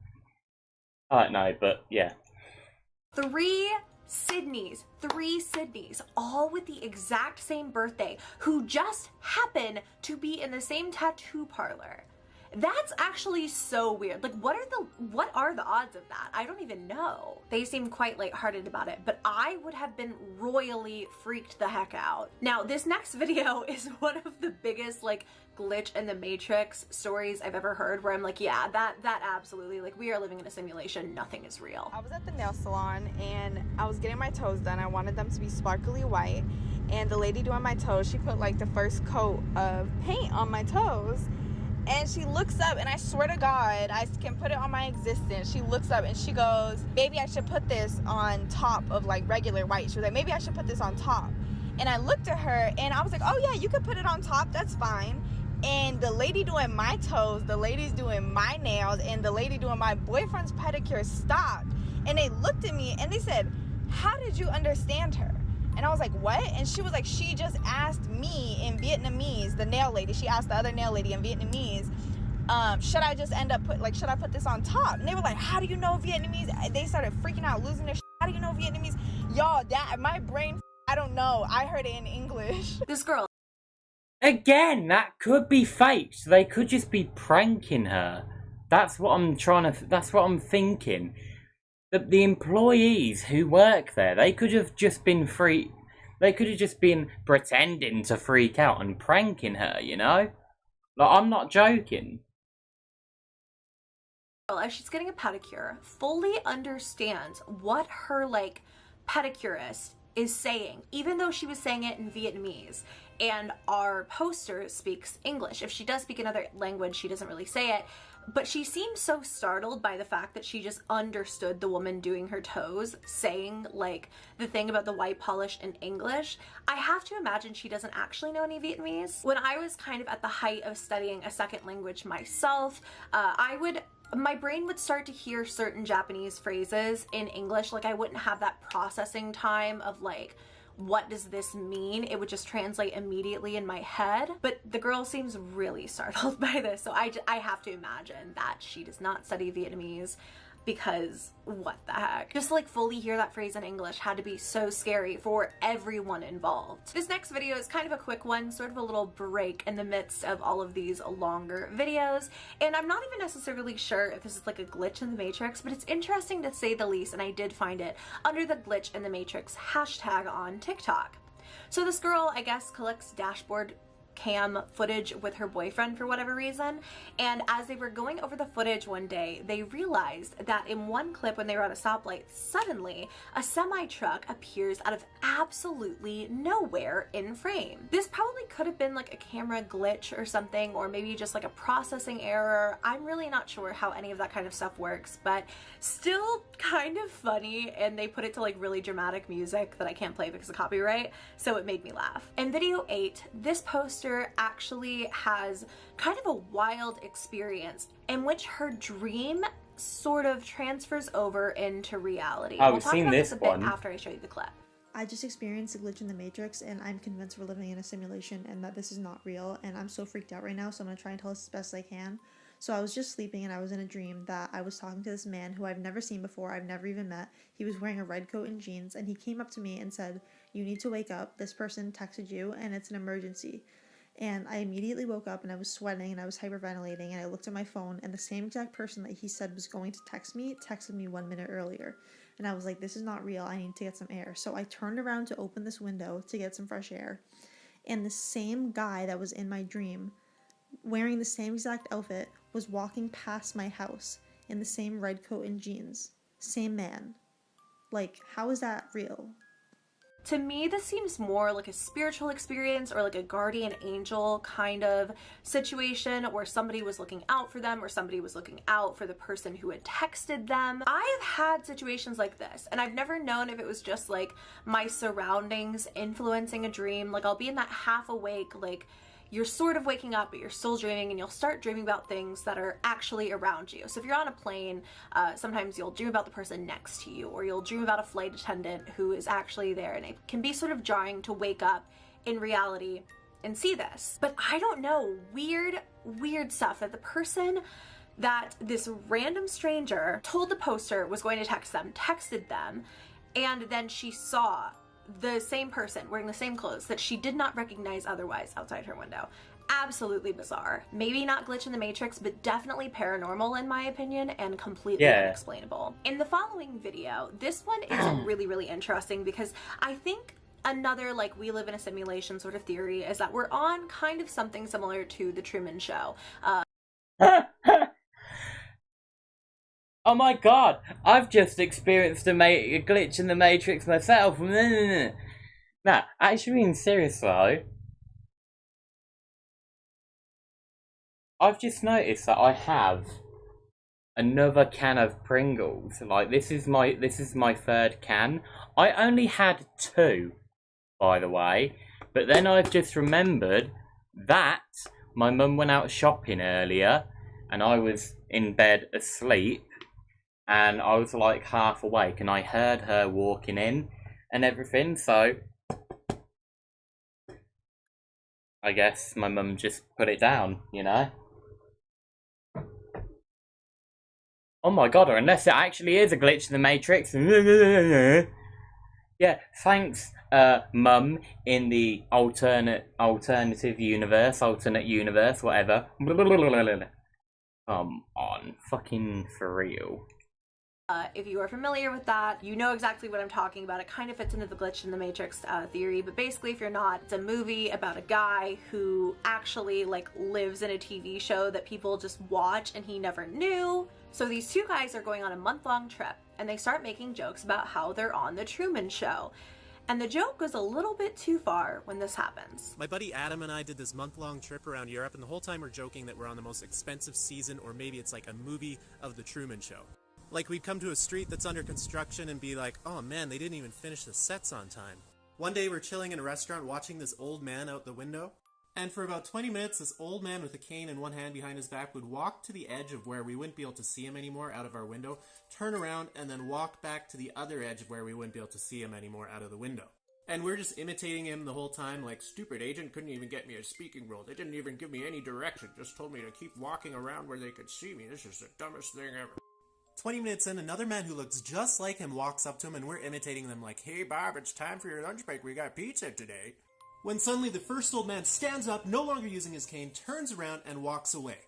I don't know, but yeah. 3 Sydneys, all with the exact same birthday, who just happen to be in the same tattoo parlor. That's actually so weird. Like, what are the odds of that? I don't even know. They seem quite lighthearted about it, but I would have been royally freaked the heck out. Now, this next video is one of the biggest, like, glitch in the Matrix stories I've ever heard, where I'm like, yeah, that absolutely, like, we are living in a simulation. Nothing is real. I was at the nail salon and I was getting my toes done. I wanted them to be sparkly white, and the lady doing my toes, she put like the first coat of paint on my toes. And she looks up, and I swear to God, I can put it on my existence. She looks up and she goes, "Maybe I should put this on top of like regular white." She was like, "Maybe I should put this on top." And I looked at her and I was like, "Oh yeah, you could put it on top, that's fine." And the lady doing my toes, the lady's doing my nails, and the lady doing my boyfriend's pedicure stopped. And they looked at me and they said, "How did you understand her?" And I was like, what? And she was like, she just asked me in Vietnamese, the nail lady, she asked the other nail lady in Vietnamese, should I just should I put this on top? And they were like, how do you know Vietnamese? They started freaking out, losing their shit. How do you know Vietnamese? Y'all, my brain, I don't know. I heard it in English. This girl. Again, that could be faked. They could just be pranking her. That's what I'm thinking. The employees who work there, they could have just been pretending to freak out and pranking her, you know? Like, I'm not joking. As she's getting a pedicure, fully understands what her, like, pedicurist is saying, even though she was saying it in Vietnamese. And our poster speaks English. If she does speak another language, she doesn't really say it. But she seems so startled by the fact that she just understood the woman doing her toes saying, like, the thing about the white polish in English. I have to imagine she doesn't actually know any Vietnamese. When I was kind of at the height of studying a second language myself, my brain would start to hear certain Japanese phrases in English. Like, I wouldn't have that processing time of, like, what does this mean? It would just translate immediately in my head. But the girl seems really startled by this, so I have to imagine that she does not study Vietnamese, because what the heck? Just like fully hear that phrase in English had to be so scary for everyone involved. This next video is kind of a quick one, sort of a little break in the midst of all of these longer videos, and I'm not even necessarily sure if this is like a glitch in the Matrix, but it's interesting to say the least, and I did find it under the glitch in the Matrix hashtag on TikTok. So this girl, I guess, collects dashboard cam footage with her boyfriend for whatever reason, and as they were going over the footage one day, they realized that in one clip when they were at a stoplight, suddenly a semi-truck appears out of absolutely nowhere in frame. This probably could have been like a camera glitch or something, or maybe just like a processing error. I'm really not sure how any of that kind of stuff works, but still kind of funny, and they put it to like really dramatic music that I can't play because of copyright, so it made me laugh. In video 8, this poster actually has kind of a wild experience in which her dream sort of transfers over into reality. Oh, We'll talk seen about this this a bit one. after I show you the clip. I just experienced a glitch in the Matrix, and I'm convinced we're living in a simulation and that this is not real, and I'm so freaked out right now, so I'm gonna try and tell this as best as I can. So I was just sleeping and I was in a dream that I was talking to this man who I've never seen before, I've never even met. He was wearing a red coat and jeans, and he came up to me and said, "You need to wake up, this person texted you and it's an emergency." And I immediately woke up and I was sweating and I was hyperventilating, and I looked at my phone, and the same exact person that he said was going to text me texted me 1 minute earlier. And I was like, this is not real, I need to get some air. So I turned around to open this window to get some fresh air, and the same guy that was in my dream, wearing the same exact outfit, was walking past my house in the same red coat and jeans. Same man. Like, how is that real? To me, this seems more like a spiritual experience or like a guardian angel kind of situation where somebody was looking out for them or somebody was looking out for the person who had texted them. I have had situations like this, and I've never known if it was just like my surroundings influencing a dream. Like, I'll be in that half awake, like, you're sort of waking up, but you're still dreaming, and you'll start dreaming about things that are actually around you. So if you're on a plane, sometimes you'll dream about the person next to you, or you'll dream about a flight attendant who is actually there, and it can be sort of jarring to wake up in reality and see this. But I don't know, weird stuff that the person that this random stranger told the poster was going to text them, texted them, and then she saw the same person wearing the same clothes that she did not recognize otherwise outside her window. Absolutely bizarre. Maybe not glitch in the Matrix, but definitely paranormal in my opinion, and completely unexplainable. In the following video, this one is really interesting because I think another like we live in a simulation sort of theory is that we're on kind of something similar to the Truman Show. Oh my god, I've just experienced a glitch in the Matrix myself. Nah, actually being serious though, I've just noticed that I have another can of Pringles. Like, this is my third can. I only had 2, by the way, but then I've just remembered that my mum went out shopping earlier and I was in bed asleep. And I was like half awake, and I heard her walking in and everything, so I guess my mum just put it down, you know? Oh my god, or unless it actually is a glitch in the Matrix. Yeah, thanks, mum, in the alternative universe, whatever. Come on, fucking for real. If you are familiar with that, you know exactly what I'm talking about. It kind of fits into the glitch in the Matrix theory, but basically if you're not, it's a movie about a guy who actually like lives in a TV show that people just watch and he never knew. So these 2 guys are going on a month-long trip, and they start making jokes about how they're on the Truman Show. And the joke goes a little bit too far when this happens. My buddy Adam and I did this month-long trip around Europe, and the whole time we're joking that we're on the most expensive season, or maybe it's like a movie of the Truman Show. Like, we'd come to a street that's under construction and be like, oh man, they didn't even finish the sets on time. One day we're chilling in a restaurant watching this old man out the window, and for about 20 minutes this old man with a cane in one hand behind his back would walk to the edge of where we wouldn't be able to see him anymore out of our window, turn around, and then walk back to the other edge of where we wouldn't be able to see him anymore out of the window. And we're just imitating him the whole time, like, stupid agent couldn't even get me a speaking role. They didn't even give me any direction, just told me to keep walking around where they could see me. This is the dumbest thing ever. 20 minutes in, another man who looks just like him walks up to him, and we're imitating them like, hey Bob, it's time for your lunch break, we got pizza today. When suddenly the first old man stands up, no longer using his cane, turns around and walks away.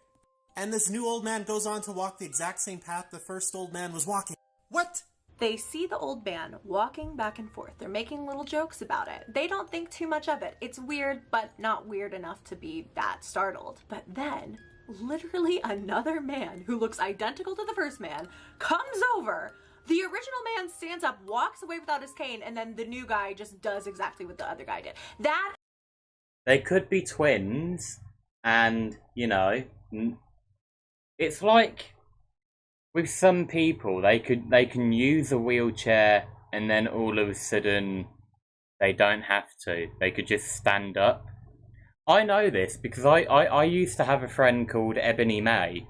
And this new old man goes on to walk the exact same path the first old man was walking. What? They see the old man walking back and forth. They're making little jokes about it. They don't think too much of it. It's weird, but not weird enough to be that startled. But then, literally another man who looks identical to the first man comes over. The original man stands up, walks away without his cane, and then the new guy just does exactly what the other guy did. That... They could be twins, and, you know, it's like with some people, they can use a wheelchair and then all of a sudden they don't have to. They could just stand up. I know this because I used to have a friend called Ebony May,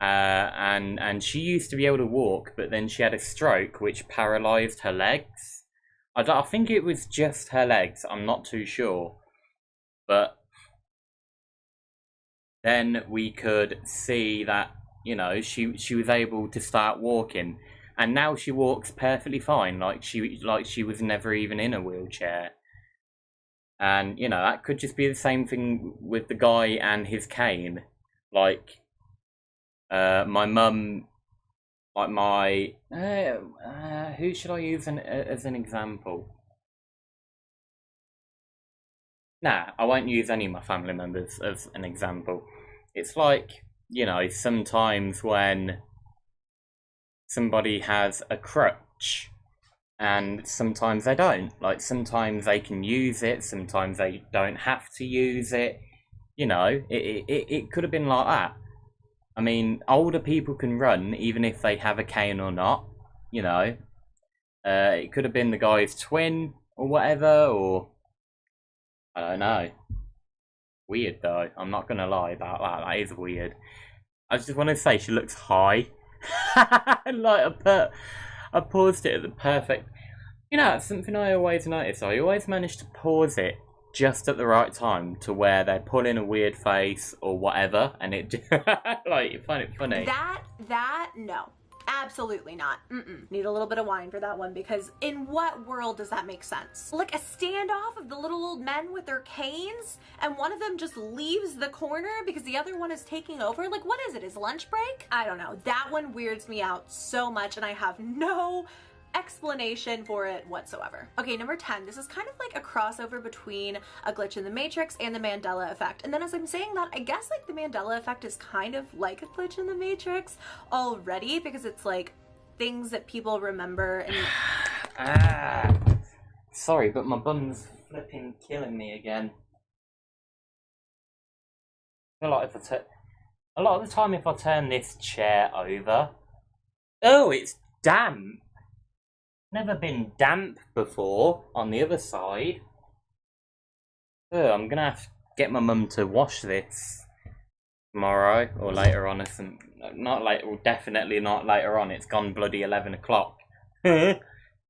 and she used to be able to walk, but then she had a stroke which paralysed her legs. I think it was just her legs, I'm not too sure. But then we could see that, you know, she was able to start walking, and now she walks perfectly fine, like she was never even in a wheelchair. And you know, that could just be the same thing with the guy and his cane. Like, my mum, like my who should I use as an example? Nah, I won't use any of my family members as an example. It's like, you know, sometimes when somebody has a crutch and sometimes they don't. Like, sometimes they can use it, sometimes they don't have to use it. You know, it could have been like that. I mean, older people can run even if they have a cane or not, you know. It could have been the guy's twin or whatever, or... I don't know. Weird though, I'm not gonna lie about that, that is weird. I just want to say she looks high. Like, I paused it at the perfect... You know, it's something I always notice. I always manage to pause it just at the right time to where they're pulling a weird face or whatever, and it like, you find it funny. No. Absolutely not. Need a little bit of wine for that one, because in what world does that make sense? Like a standoff of the little old men with their canes, and one of them just leaves the corner because the other one is taking over? Like, what is it, his lunch break? I don't know. That one weirds me out so much, and I have no explanation for it whatsoever. Okay, number 10. This is kind of like a crossover between A Glitch in the Matrix and the Mandela Effect. And then as I'm saying that, I guess like the Mandela Effect is kind of like A Glitch in the Matrix already, because it's like things that people remember and... Sorry, but my bum's flipping killing me again. I feel like if a lot of the time if I turn this chair over... Oh, it's damp! Never been damp before on the other side. Oh, I'm gonna have to get my mum to wash this tomorrow or later on. Not later, well, definitely not later on. It's gone bloody 11 o'clock.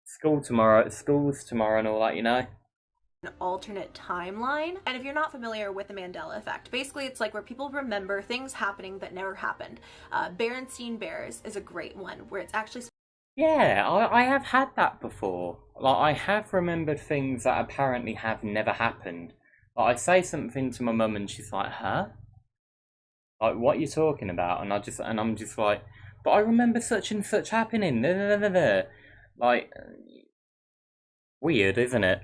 School's tomorrow and all that, you know. An alternate timeline. And if you're not familiar with the Mandela Effect, basically it's like where people remember things happening that never happened. Berenstein Bears is a great one where it's actually... Yeah, I have had that before. Like, I have remembered things that apparently have never happened. Like, I say something to my mum and she's like, huh? Like, what are you talking about? And I'm just like, but I remember such and such happening. Like, weird, isn't it?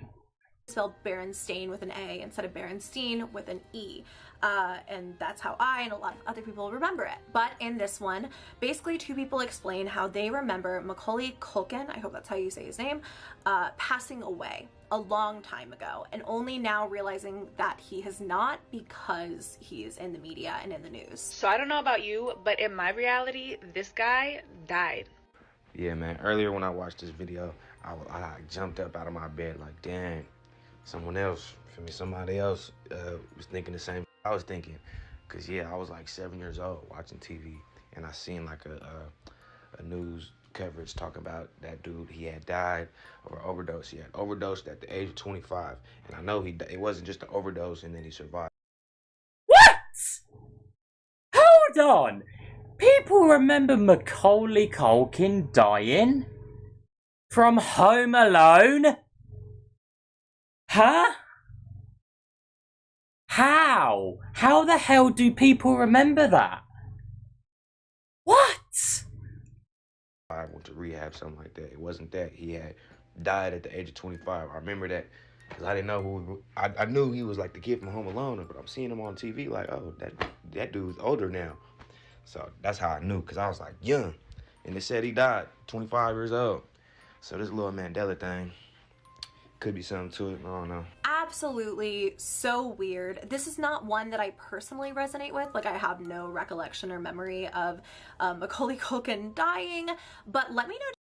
Spelled Berenstain with an A instead of Berenstein with an E. And that's how I and a lot of other people remember it. But in this one, basically two people explain how they remember Macaulay Culkin, I hope that's how you say his name, passing away a long time ago, and only now realizing that he has not because he's in the media and in the news. So I don't know about you, but in my reality, this guy died. Yeah, man. Earlier when I watched this video, I jumped up out of my bed like, dang, somebody else was thinking the same I was thinking. Cause yeah, I was like 7 years old watching TV, and I seen like a news coverage talking about that dude. He had died of an overdose. He had overdosed at the age of 25, and I know it wasn't just an overdose, and then he survived. What? Hold on. People remember Macaulay Culkin dying from Home Alone? Huh? How? How the hell do people remember that? What? I went to rehab, something like that. It wasn't that. He had died at the age of 25. I remember that because I didn't know who. I knew he was like the kid from Home Alone, but I'm seeing him on TV like, oh, that dude's older now. So that's how I knew, because I was like young. And they said he died 25 years old. So this little Mandela thing could be something to it. I don't know. Absolutely so weird. This is not one that I personally resonate with. Like, I have no recollection or memory of Macaulay Culkin dying, but let me know.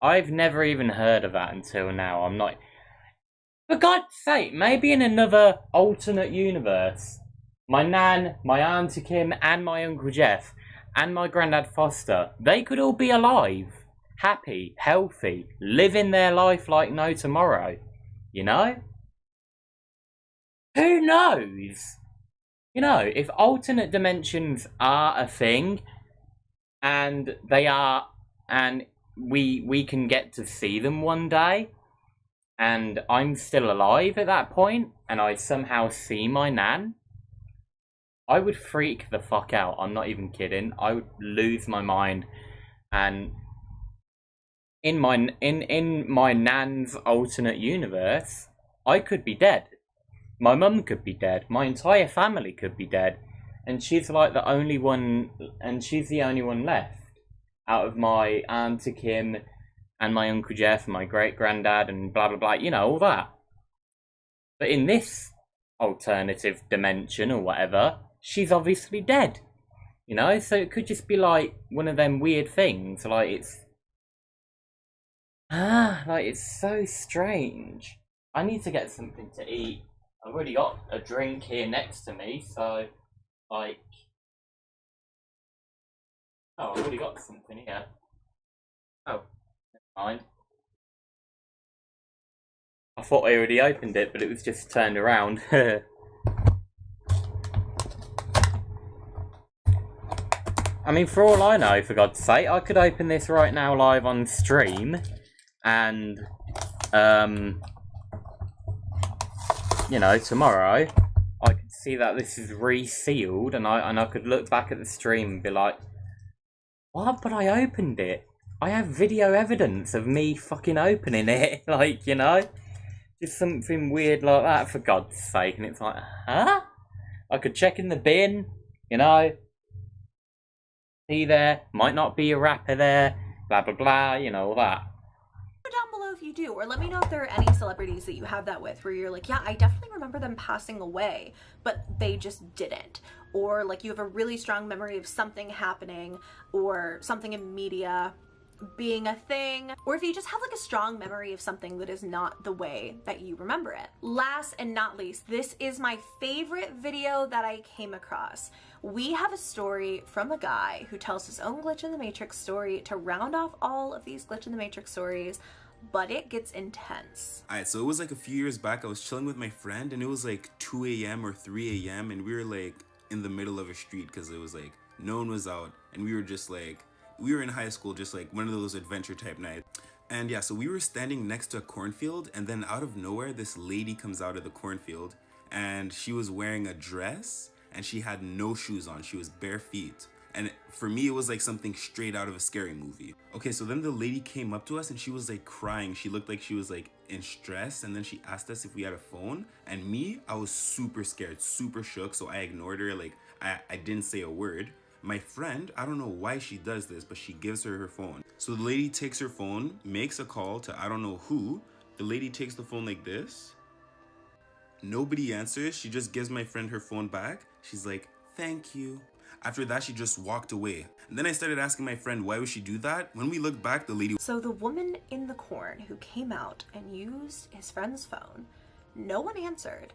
I've never even heard of that until now. I'm not... For God's sake, maybe in another alternate universe, my nan, my Auntie Kim, and my Uncle Jeff, and my Grandad Foster, they could all be alive, happy, healthy, living their life like no tomorrow. You know? Who knows? You know, if alternate dimensions are a thing, and they are, and we can get to see them one day, and I'm still alive at that point, and I somehow see my nan, I would freak the fuck out. I'm not even kidding. I would lose my mind. And in my nan's alternate universe, I could be dead. My mum could be dead. My entire family could be dead. And she's like the only one, and she's the only one left out of my Auntie Kim and my Uncle Jeff and my great-granddad and blah blah blah, you know, all that. But in this alternative dimension or whatever, she's obviously dead. You know, so it could just be like one of them weird things, like it's so strange. I need to get something to eat. I've already got a drink here next to me, so like, oh, I've already got something here. Oh, never mind. I thought I already opened it, but it was just turned around. I mean, for all I know, for God's sake, I could open this right now live on stream, and, you know, tomorrow, I could see that this is resealed, and I could look back at the stream and be like, what? But I opened it. I have video evidence of me fucking opening it, like, you know? Just something weird like that, for God's sake, and it's like, huh? I could check in the bin, you know? See there, might not be a rapper there, blah blah blah, you know, all that. Down below if you do, or let me know if there are any celebrities that you have that with where you're like, yeah, I definitely remember them passing away, but they just didn't. Or like you have a really strong memory of something happening, or something in media being a thing, or if you just have like a strong memory of something that is not the way that you remember it. Last and not least, this is my favorite video that I came across. We have a story from a guy who tells his own Glitch in the Matrix story to round off all of these Glitch in the Matrix stories, but it gets intense. Alright, so it was like a few years back, I was chilling with my friend, and it was like 2 a.m. or 3 a.m. and we were like in the middle of a street because it was like no one was out, and we were just like, we were in high school, just like one of those adventure type nights. And yeah, so we were standing next to a cornfield, and then out of nowhere, this lady comes out of the cornfield, and she was wearing a dress, and she had no shoes on. She was bare feet. And for me, it was like something straight out of a scary movie. Okay, so then the lady came up to us, and she was like crying. She looked like she was like in stress, and then she asked us if we had a phone. And me, I was super scared, super shook, so I ignored her. Like, I didn't say a word. My friend, I don't know why she does this, but she gives her phone. So the lady takes her phone, makes a call to I don't know who. The lady takes the phone like this. Nobody answers. She just gives my friend her phone back. She's like, thank you. After that, she just walked away. And then I started asking my friend, why would she do that? When we looked back, the lady... So the woman in the corn who came out and used his friend's phone, no one answered.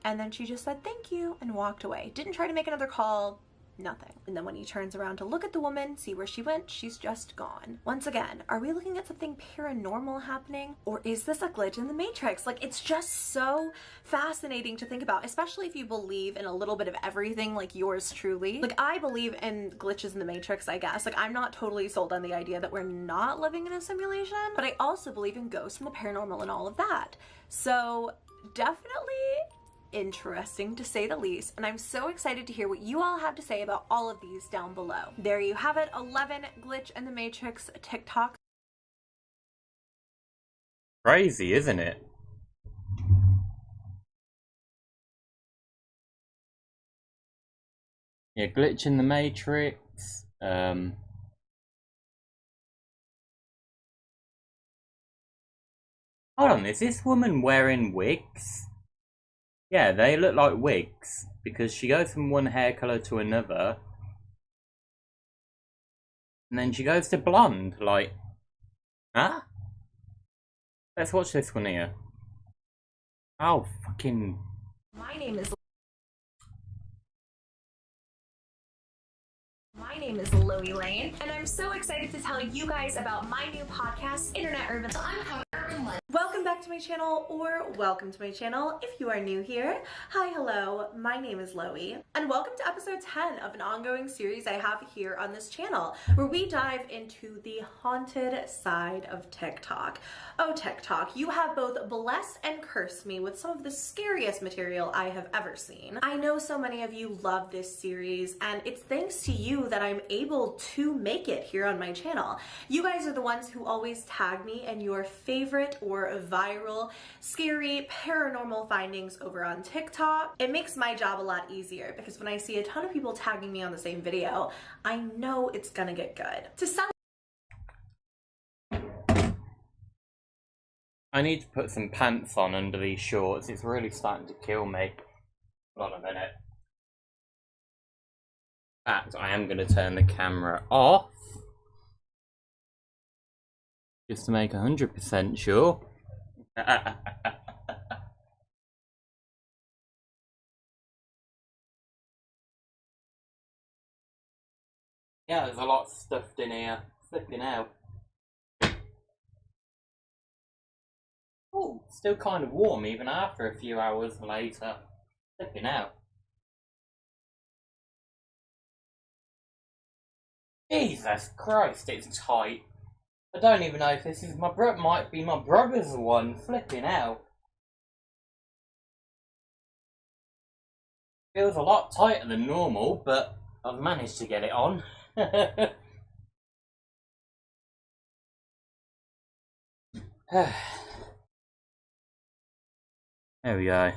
And then she just said, thank you, and walked away. Didn't try to make another call. Nothing. And then when he turns around to look at the woman, see where she went, she's just gone. Once again, are we looking at something paranormal happening? Or is this a glitch in the Matrix? Like, it's just so fascinating to think about, especially if you believe in a little bit of everything like yours truly. Like, I believe in glitches in the Matrix, I guess. Like, I'm not totally sold on the idea that we're not living in a simulation, but I also believe in ghosts and the paranormal and all of that. So definitely interesting to say the least, and I'm so excited to hear what you all have to say about all of these down below. There you have it, 11 Glitch in the Matrix TikToks. Crazy, isn't it? Yeah, Glitch in the Matrix. Hold on, is this woman wearing wigs? Yeah, they look like wigs because she goes from one hair color to another, and then she goes to blonde. Like, huh? Let's watch this one here. Oh, fucking. My name is Loey Lane, and I'm so excited to tell you guys about my new podcast, Internet Urban. Welcome back to my channel, or welcome to my channel if you are new here. Hi, hello, my name is Loey, and welcome to episode 10 of an ongoing series I have here on this channel, where we dive into the haunted side of TikTok. Oh, TikTok, you have both blessed and cursed me with some of the scariest material I have ever seen. I know so many of you love this series, and it's thanks to you that I'm able to make it here on my channel. You guys are the ones who always tag me in your favorite or viral, scary, paranormal findings over on TikTok. It makes my job a lot easier because when I see a ton of people tagging me on the same video, I know it's gonna get good. To some I need to put some pants on under these shorts. It's really starting to kill me. Hold on a minute. In fact, I am going to turn the camera off. Just to make 100% sure. Yeah, there's a lot stuffed in here. Flipping out. Oh, still kind of warm even after a few hours later. Flipping out. Jesus Christ, it's tight. I don't even know if this is might be my brother's one. Flipping out. Feels a lot tighter than normal, but I've managed to get it on. There we go.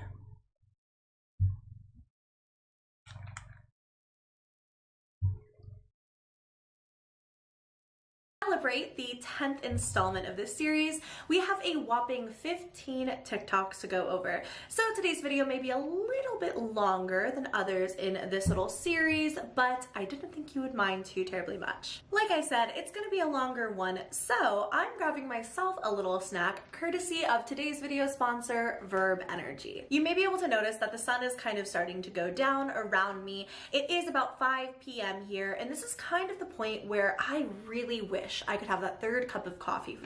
Celebrate the 10th installment of this series, we have a whopping 15 TikToks to go over. So today's video may be a little bit longer than others in this little series, but I didn't think you would mind too terribly much. Like I said, it's going to be a longer one, so I'm grabbing myself a little snack courtesy of today's video sponsor, Verb Energy. You may be able to notice that the sun is kind of starting to go down around me. It is about 5 p.m. here, and this is kind of the point where I really wish I could have that third cup of coffee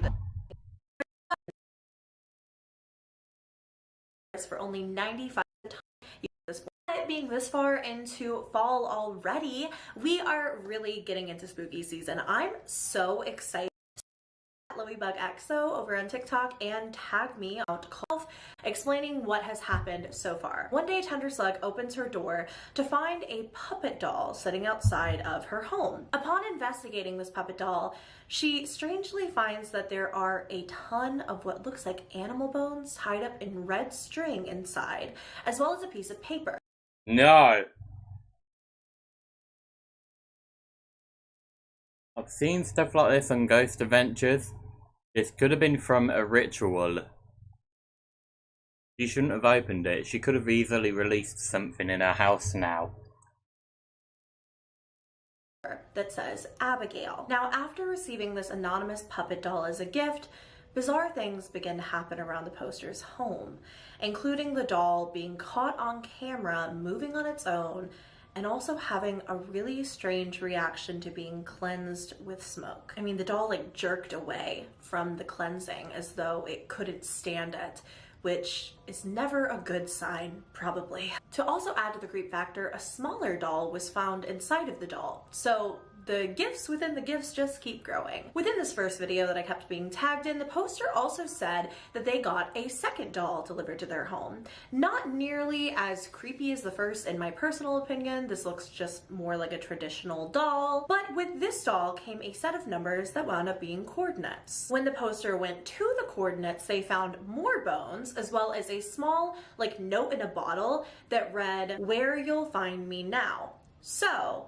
for only 95 cents. Being this far into fall already, we are really getting into spooky season. I'm so excited. LoeyBugXO over on TikTok and tag me out explaining what has happened so far. One day Tenderslug opens her door to find a puppet doll sitting outside of her home. Upon investigating this puppet doll, she strangely finds that there are a ton of what looks like animal bones tied up in red string inside, as well as a piece of paper. No. I've seen stuff like this on Ghost Adventures. This could have been from a ritual. She shouldn't have opened it. She could have easily released something in her house now. That says Abigail. Now, after receiving this anonymous puppet doll as a gift, bizarre things begin to happen around the poster's home, including the doll being caught on camera moving on its own, and also having a really strange reaction to being cleansed with smoke. I mean, the doll like jerked away from the cleansing as though it couldn't stand it, which is never a good sign, probably. To also add to the creep factor, a smaller doll was found inside of the doll. So the gifts within the gifts just keep growing. Within this first video that I kept being tagged in, the poster also said that they got a second doll delivered to their home. Not nearly as creepy as the first in my personal opinion. This looks just more like a traditional doll, but with this doll came a set of numbers that wound up being coordinates. When the poster went to the coordinates, they found more bones as well as a small like note in a bottle that read, "Where you'll find me now." So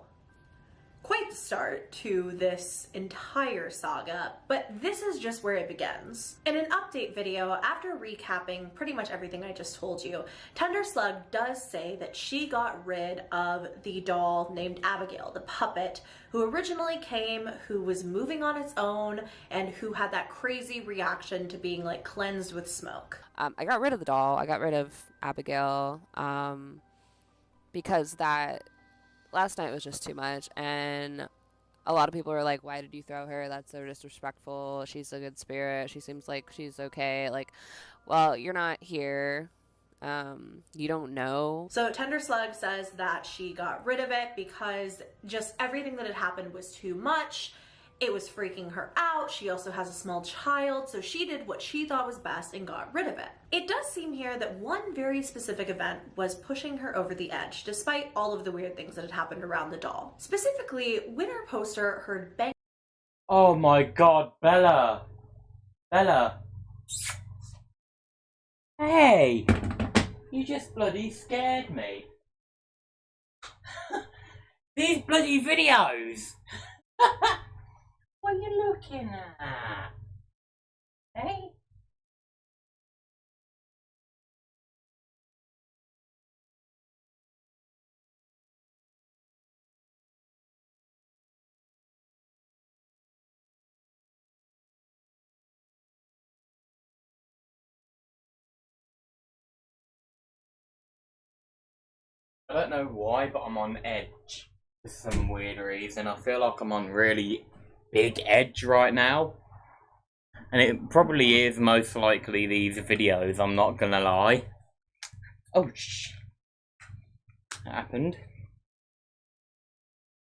quite the start to this entire saga, but this is just where it begins. In an update video, after recapping pretty much everything I just told you, Tender Slug does say that she got rid of the doll named Abigail, the puppet, who originally came, who was moving on its own, and who had that crazy reaction to being like cleansed with smoke. I got rid of the doll. I got rid of Abigail because that last night was just too much, and a lot of people were like, why did you throw her? That's so disrespectful. She's a good spirit. She seems like she's okay. Like, well, you're not here. You don't know. So Tender Slug says that she got rid of it because just everything that had happened was too much. It was freaking her out. She also has a small child, so she did what she thought was best and got rid of it. It does seem here that one very specific event was pushing her over the edge, despite all of the weird things that had happened around the doll. Specifically, when our poster heard bang. Oh my god, Bella! Bella! Hey! You just bloody scared me. These bloody videos! What are you looking at? Hey? I don't know why, but I'm on edge for some weird reason. I feel like I'm on really big edge right now. And it probably is most likely these videos, I'm not gonna lie. Oh, shh. That happened.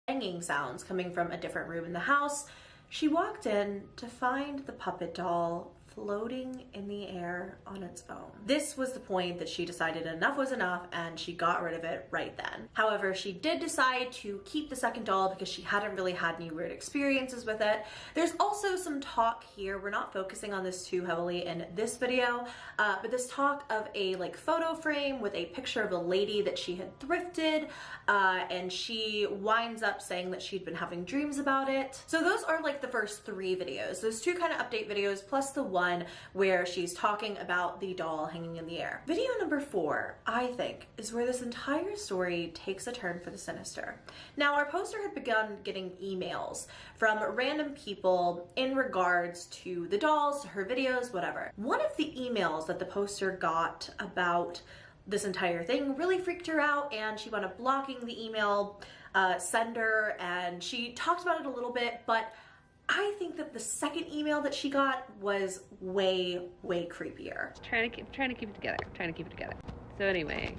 Banging sounds coming from a different room in the house. She walked in to find the puppet doll floating in the air on its own. This was the point that she decided enough was enough and she got rid of it right then. However, she did decide to keep the second doll because she hadn't really had any weird experiences with it. There's also some talk here, we're not focusing on this too heavily in this video, but this talk of a like photo frame with a picture of a lady that she had thrifted, and she winds up saying that she'd been having dreams about it. So those are like the first 3 videos. Those 2 kind of update videos plus the one where she's talking about the doll hanging in the air. Video number 4, I think, is where this entire story takes a turn for the sinister. Now, our poster had begun getting emails from random people in regards to the dolls, to her videos, whatever. One of the emails that the poster got about this entire thing really freaked her out, and she wound up blocking the email sender, and she talked about it a little bit, but I think that the second email that she got was way creepier. Trying to keep it together. So anyway,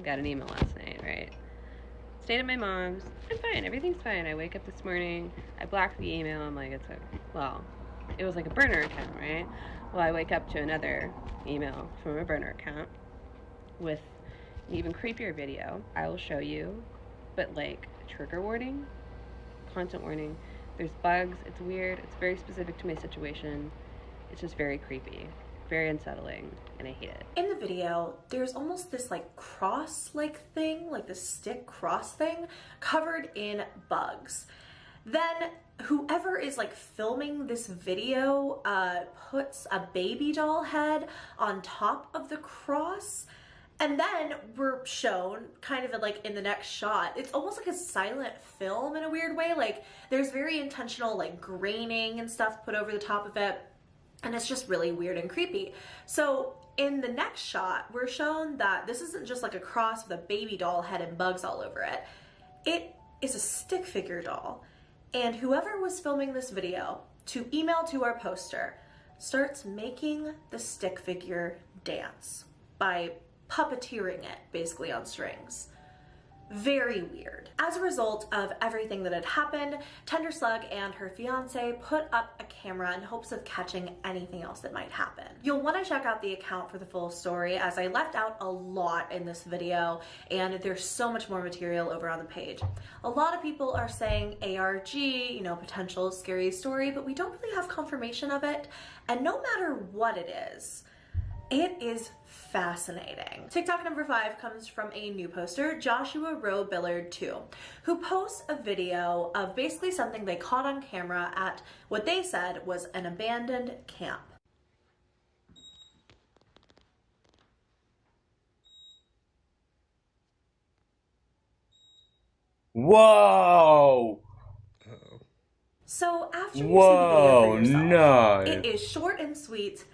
got an email last night, right? Stayed at my mom's. I'm fine, everything's fine. I wake up this morning, I blocked the email, I'm like, it's okay. Well, it was like a burner account, right? Well, I wake up to another email from a burner account with an even creepier video. I will show you, but like trigger warning, content warning. There's bugs, it's weird, it's very specific to my situation. It's just very creepy, very unsettling, and I hate it. In the video, there's almost this like cross-like thing, like this stick cross thing, covered in bugs. Then whoever is like filming this video puts a baby doll head on top of the cross. And then we're shown kind of like in the next shot, it's almost like a silent film in a weird way. Like there's very intentional like graining and stuff put over the top of it. And it's just really weird and creepy. So in the next shot, we're shown that this isn't just like a cross with a baby doll head and bugs all over it. It is a stick figure doll. And whoever was filming this video to email to our poster starts making the stick figure dance by puppeteering it basically on strings. Very weird. As a result of everything that had happened, Tenderslug and her fiance put up a camera in hopes of catching anything else that might happen. You'll want to check out the account for the full story, as I left out a lot in this video and there's so much more material over on the page. A lot of people are saying ARG, you know, potential scary story, but we don't really have confirmation of it. And no matter what it is fascinating. TikTok number 5 comes from a new poster, Joshua Rowe Billard 2, who posts a video of basically something they caught on camera at what they said was an abandoned camp. Whoa! So after you Whoa, see the video for no. yourself, it is short and sweet,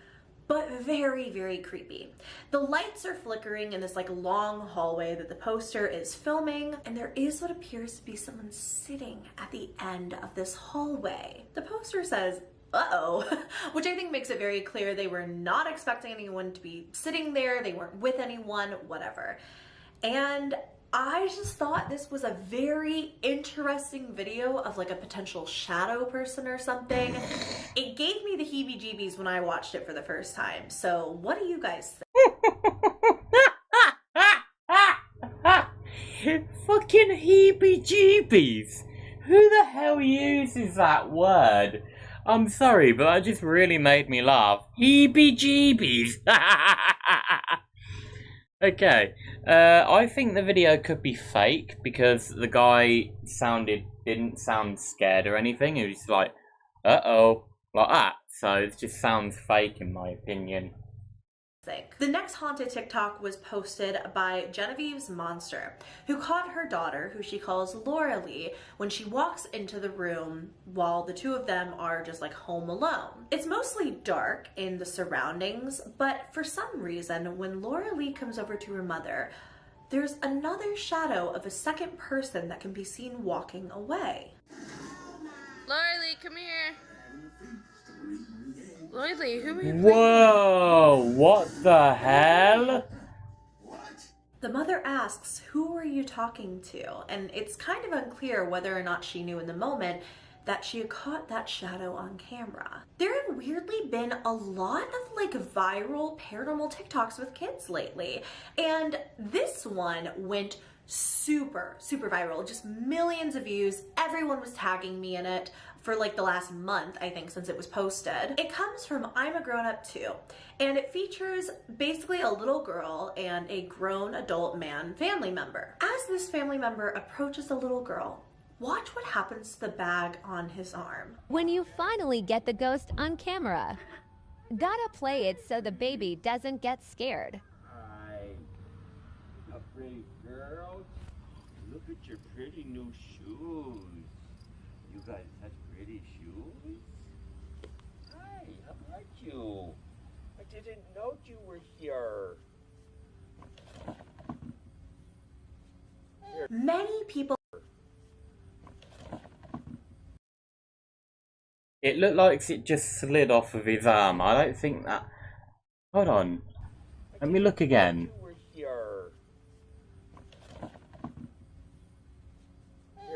but very, very creepy. The lights are flickering in this like long hallway that the poster is filming, and there is what appears to be someone sitting at the end of this hallway. The poster says, uh-oh, which I think makes it very clear they were not expecting anyone to be sitting there, they weren't with anyone, whatever. And I just thought this was a very interesting video of like a potential shadow person or something. It gave me the heebie-jeebies when I watched it for the first time. So what do you guys think? Fucking heebie-jeebies. Who the hell uses that word? I'm sorry, but that just really made me laugh. Heebie-jeebies. Okay, I think the video could be fake because the guy didn't sound scared or anything. He was just like, uh-oh, like that. So it just sounds fake in my opinion. The next haunted TikTok was posted by Genevieve's Monster, who caught her daughter, who she calls Laura Lee, when she walks into the room while the two of them are just like home alone. It's mostly dark in the surroundings, but for some reason, when Laura Lee comes over to her mother, there's another shadow of a second person that can be seen walking away. Laura Lee, come here. Laura Lee, who are you? Whoa, what the hell? The mother asks, who were you talking to? And it's kind of unclear whether or not she knew in the moment that she had caught that shadow on camera. There have weirdly been a lot of like viral paranormal TikToks with kids lately. And this one went super viral, just millions of views. Everyone was tagging me in it for like the last month, I think, since it was posted. It comes from I'm a Grown Up Too, and it features basically a little girl and a grown adult man family member. As this family member approaches the little girl, watch what happens to the bag on his arm. When you finally get the ghost on camera, gotta play it so the baby doesn't get scared. Hi, afraid girls. Look at your pretty new shoes. You got such pretty shoes. Hi, how are you? I didn't know you were here. Many people. It looked like it just slid off of his arm. I don't think that... Hold on. Let me look again.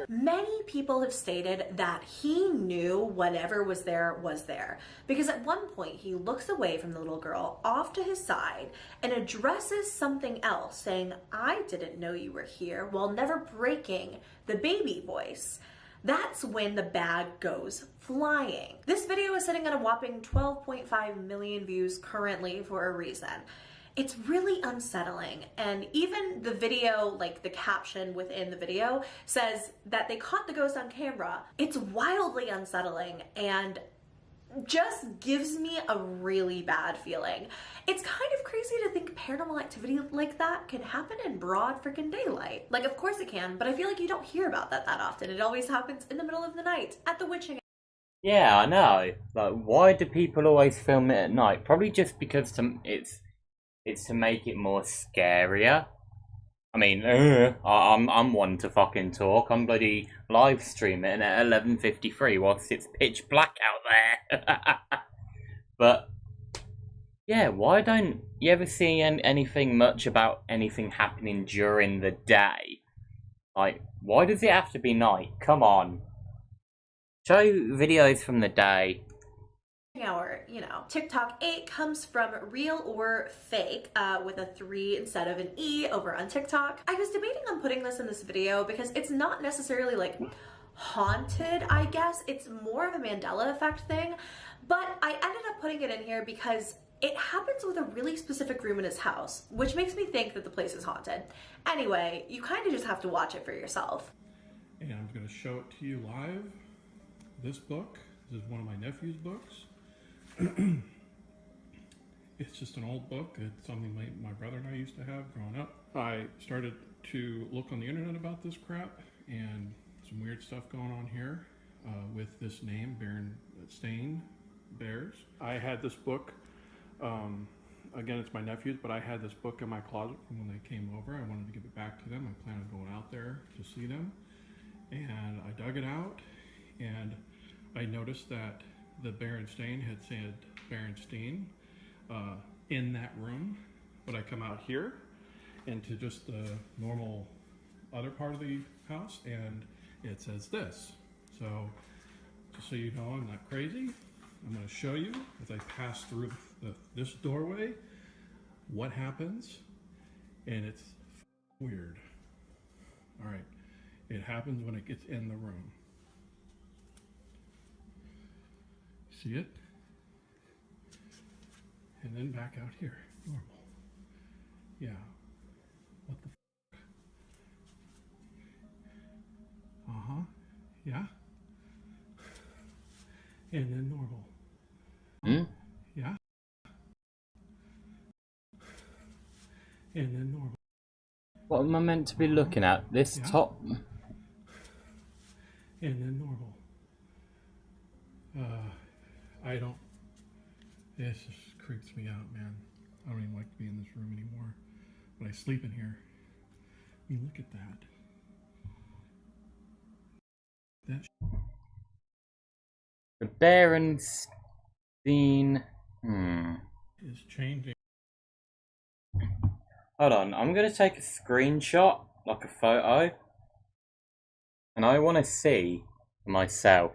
Many people have stated that he knew whatever was there, because at one point he looks away from the little girl off to his side and addresses something else, saying, I didn't know you were here, while never breaking the baby voice. That's when the bag goes flying. This video is sitting at a whopping 12.5 million views currently for a reason. It's really unsettling, and even the video, like the caption within the video, says that they caught the ghost on camera. It's wildly unsettling and just gives me a really bad feeling. It's kind of crazy to think paranormal activity like that can happen in broad freaking daylight. Like, of course it can, but I feel like you don't hear about that often. It always happens in the middle of the night at the witching. Yeah, I know. Like, why do people always film it at night? Probably just because it's to make it more scarier. I mean, I'm one to fucking talk. I'm bloody live streaming at 11:53 whilst it's pitch black out there. But yeah, why don't you ever see anything much about anything happening during the day? Like, why does it have to be night? Come on. Show videos from the day. Our, TikTok 8 comes from real or fake with a 3 instead of an E over on TikTok. I was debating on putting this in this video because it's not necessarily like haunted, I guess. It's more of a Mandela effect thing, but I ended up putting it in here because it happens with a really specific room in his house, which makes me think that the place is haunted. Anyway, you kind of just have to watch it for yourself. And I'm going to show it to you live. This book, this is one of my nephew's books. It's just an old book. It's something my brother and I used to have growing up. I started to look on the internet about this crap and some weird stuff going on here with this name, Berenstain Bears. I had this book, again, it's my nephew's, but I had this book in my closet from when they came over. I wanted to give it back to them. I planned on going out there to see them. And I dug it out, and I noticed that the Berenstain had said Berenstein in that room, but I come out here into just the normal other part of the house and it says this. So just so you know I'm not crazy, I'm going to show you as I pass through this doorway what happens, and it's weird. All right, it happens when it gets in the room. See it? And then back out here, normal. Yeah. What the f? Uh-huh. Yeah. And then normal. Yeah. And then normal. What am I meant to be looking at? This top? And then normal. I don't. This just creeps me out, man. I don't even like to be in this room anymore. But I sleep in here. I mean, look at that. The Berenstein. Is changing. Hold on, I'm gonna take a screenshot, like a photo, and I want to see for myself.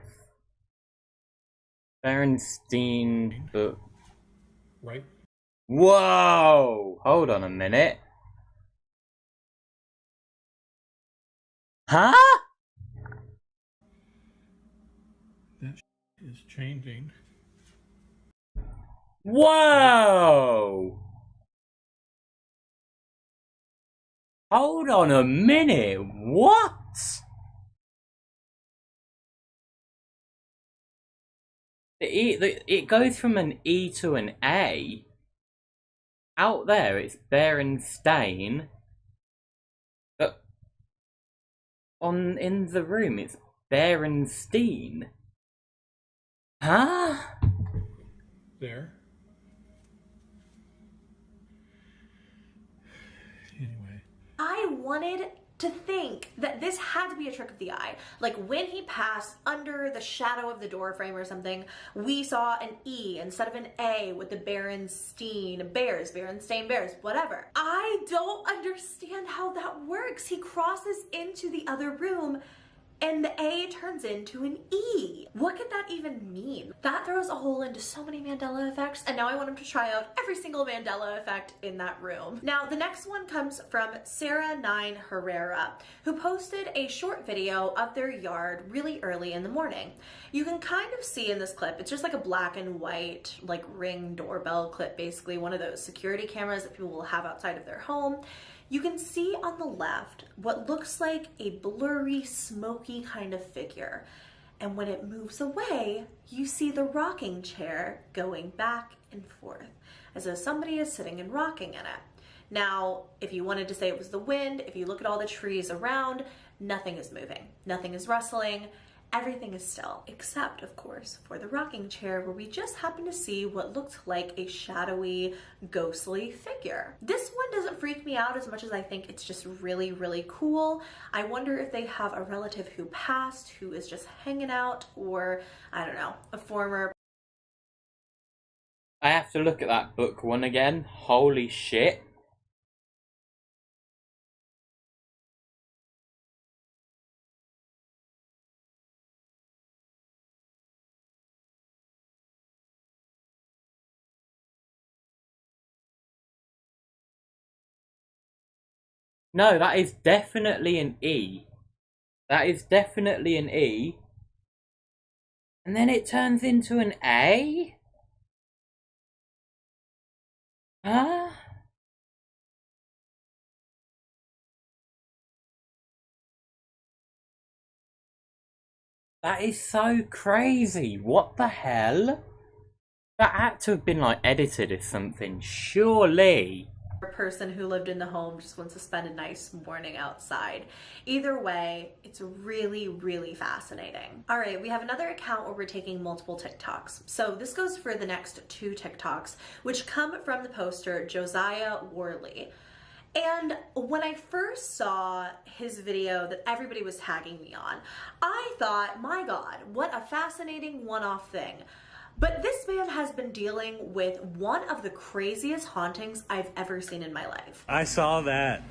Berenstein book. Right. Whoa! Hold on a minute. Huh? That is changing. Whoa! Hold on a minute. What? It goes from an E to an A. Out there, it's Berenstain. But in the room, it's Berenstein. Huh? There. Anyway. I wanted to think that this had to be a trick of the eye. Like when he passed under the shadow of the door frame or something, we saw an E instead of an A with the Berenstain Bears, whatever. I don't understand how that works. He crosses into the other room and the A turns into an E. What could that even mean? That throws a hole into so many Mandela effects, and now I want him to try out every single Mandela effect in that room. Now, the next one comes from Sarah9 Herrera, who posted a short video of their yard really early in the morning. You can kind of see in this clip, it's just like a black and white, like Ring doorbell clip, basically one of those security cameras that people will have outside of their home. You can see on the left what looks like a blurry, smoky kind of figure. And when it moves away, you see the rocking chair going back and forth, as though somebody is sitting and rocking in it. Now, if you wanted to say it was the wind, if you look at all the trees around, nothing is moving, nothing is rustling, everything is still, except, of course, for the rocking chair where we just happen to see what looked like a shadowy, ghostly figure. This one doesn't freak me out as much as I think it's just really, really cool. I wonder if they have a relative who passed who is just hanging out, or, I don't know, a former... I have to look at that book one again. Holy shit. No, that is definitely an E. That is definitely an E. And then it turns into an A? Huh? That is so crazy. What the hell? That had to have been like edited or something, surely. A person who lived in the home just wants to spend a nice morning outside. Either way, it's really, really fascinating. All right, we have another account where we're taking multiple TikToks. So this goes for the next 2 TikToks, which come from the poster Josiah Worley. And when I first saw his video that everybody was tagging me on, I thought, my God, what a fascinating one-off thing. But this man has been dealing with one of the craziest hauntings I've ever seen in my life. I saw that.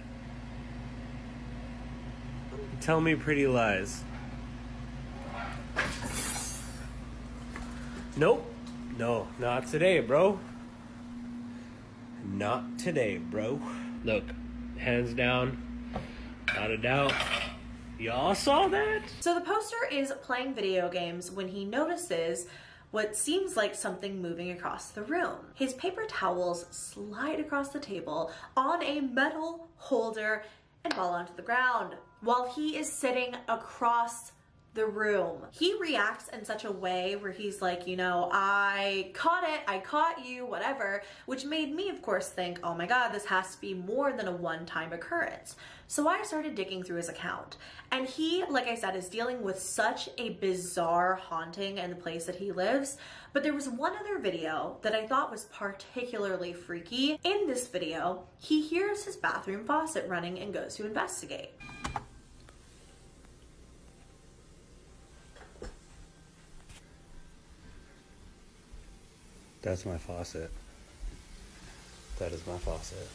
Tell me pretty lies. Nope. No, not today, bro. Not today, bro. Look, hands down, not a doubt. Y'all saw that? So the poster is playing video games when he notices what seems like something moving across the room. His paper towels slide across the table on a metal holder and fall onto the ground while he is sitting across the room. He reacts in such a way where he's like, you know, I caught it, I caught you, whatever, which made me, of course, think, oh my God, this has to be more than a one-time occurrence. So I started digging through his account, and he, like I said, is dealing with such a bizarre haunting in the place that he lives. But there was one other video that I thought was particularly freaky. In this video, he hears his bathroom faucet running and goes to investigate. That's my faucet. That is my faucet.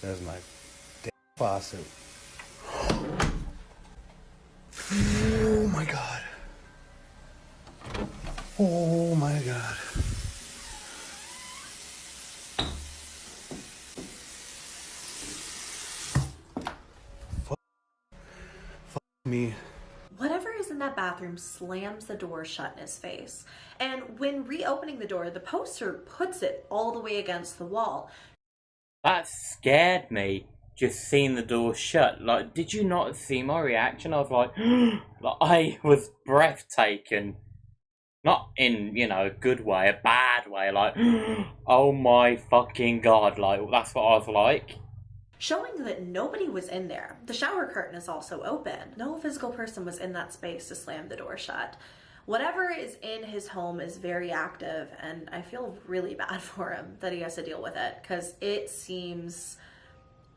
That is my damn faucet. Oh my God. Oh my God. Fuck me. Whatever is in that bathroom slams the door shut in his face. And when reopening the door, the poster puts it all the way against the wall. That scared me, just seeing the door shut. Like, did you not see my reaction? I was like, I was breathtaking. Not in, you know, a good way, a bad way. Like, oh my fucking God. Like, that's what I was like. Showing that nobody was in there. The shower curtain is also open. No physical person was in that space to slam the door shut. Whatever is in his home is very active, and I feel really bad for him that he has to deal with it, because it seems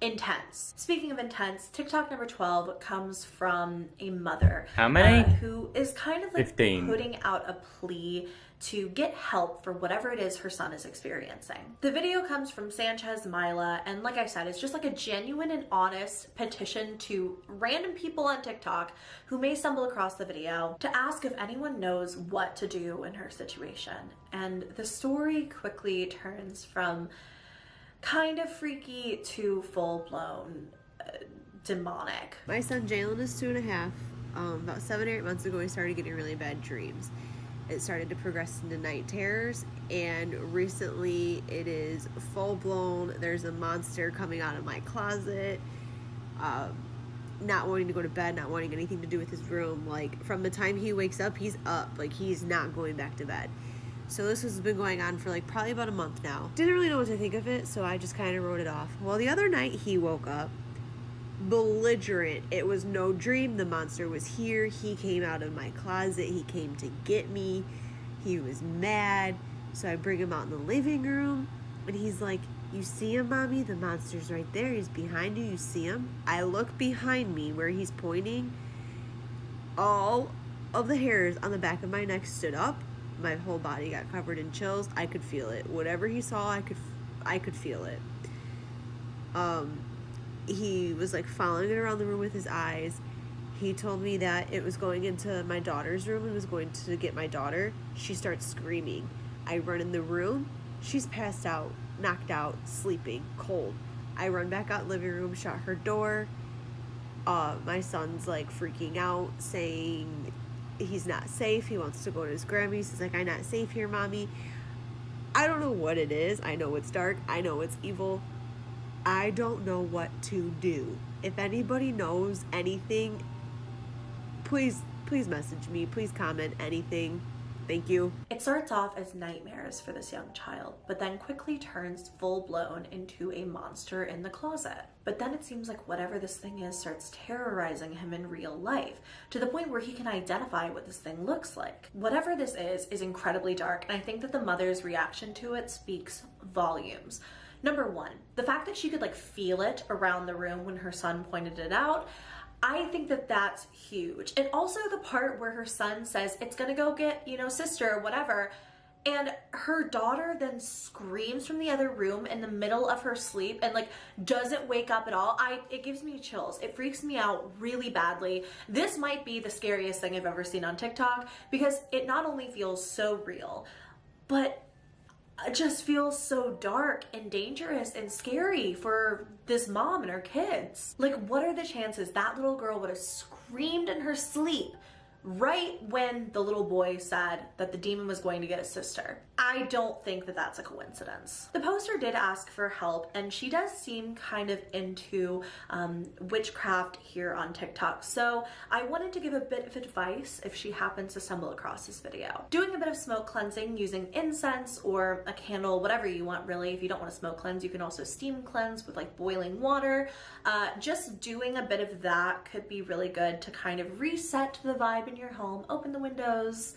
intense. Speaking of intense, TikTok number 12 comes from a mother. How many? Who is kind of like 15. putting out a plea to get help for whatever it is her son is experiencing. The video comes from Sanchez Mila, and like I said, it's just like a genuine and honest petition to random people on TikTok who may stumble across the video to ask if anyone knows what to do in her situation. And the story quickly turns from kind of freaky to full-blown demonic. My son Jalen is 2.5. About 7 or 8 months ago, he started getting really bad dreams. It started to progress into night terrors, and recently it is full-blown. There's a monster coming out of my closet, not wanting to go to bed, not wanting anything to do with his room. Like, from the time he wakes up, he's up. Like, he's not going back to bed. So this has been going on for like probably about a month now. Didn't really know what to think of it, so I just kind of wrote it off. Well, the other night he woke up belligerent. It was no dream. The monster was here. He came out of my closet. He came to get me. He was mad. So I bring him out in the living room, and he's like, "You see him, Mommy? The monster's right there. He's behind you. You see him?" I look behind me where he's pointing. All of the hairs on the back of my neck stood up. My whole body got covered in chills. I could feel it. Whatever he saw, I could feel it. He was like following it around the room with his eyes. He told me that it was going into my daughter's room and was going to get my daughter. She starts screaming. I run in the room. She's passed out, knocked out, sleeping, cold. I run back out living room, shut her door. My son's like freaking out, saying he's not safe. He wants to go to his Grammys. He's like, I'm not safe here, mommy. I don't know what it is. I know it's dark. I know it's evil. I don't know what to do. If anybody knows anything, please message me. Please comment anything. Thank you. It starts off as nightmares for this young child, but then quickly turns full-blown into a monster in the closet. But then it seems like whatever this thing is starts terrorizing him in real life, to the point where he can identify what this thing looks like. Whatever this is incredibly dark, and I think that the mother's reaction to it speaks volumes. Number one, the fact that she could like feel it around the room when her son pointed it out, I think that that's huge. And also the part where her son says, it's gonna go get, you know, sister or whatever. And her daughter then screams from the other room in the middle of her sleep and like doesn't wake up at all. It gives me chills. It freaks me out really badly. This might be the scariest thing I've ever seen on TikTok because it not only feels so real, but it just feels so dark and dangerous and scary for this mom and her kids. Like, what are the chances that little girl would have screamed in her sleep right when the little boy said that the demon was going to get his sister? I don't think that that's a coincidence. The poster did ask for help, and she does seem kind of into witchcraft here on TikTok, so I wanted to give a bit of advice if she happens to stumble across this video. Doing a bit of smoke cleansing using incense or a candle, whatever you want really. If you don't want to smoke cleanse, you can also steam cleanse with like boiling water. Just doing a bit of that could be really good to kind of reset the vibe in your home, open the windows,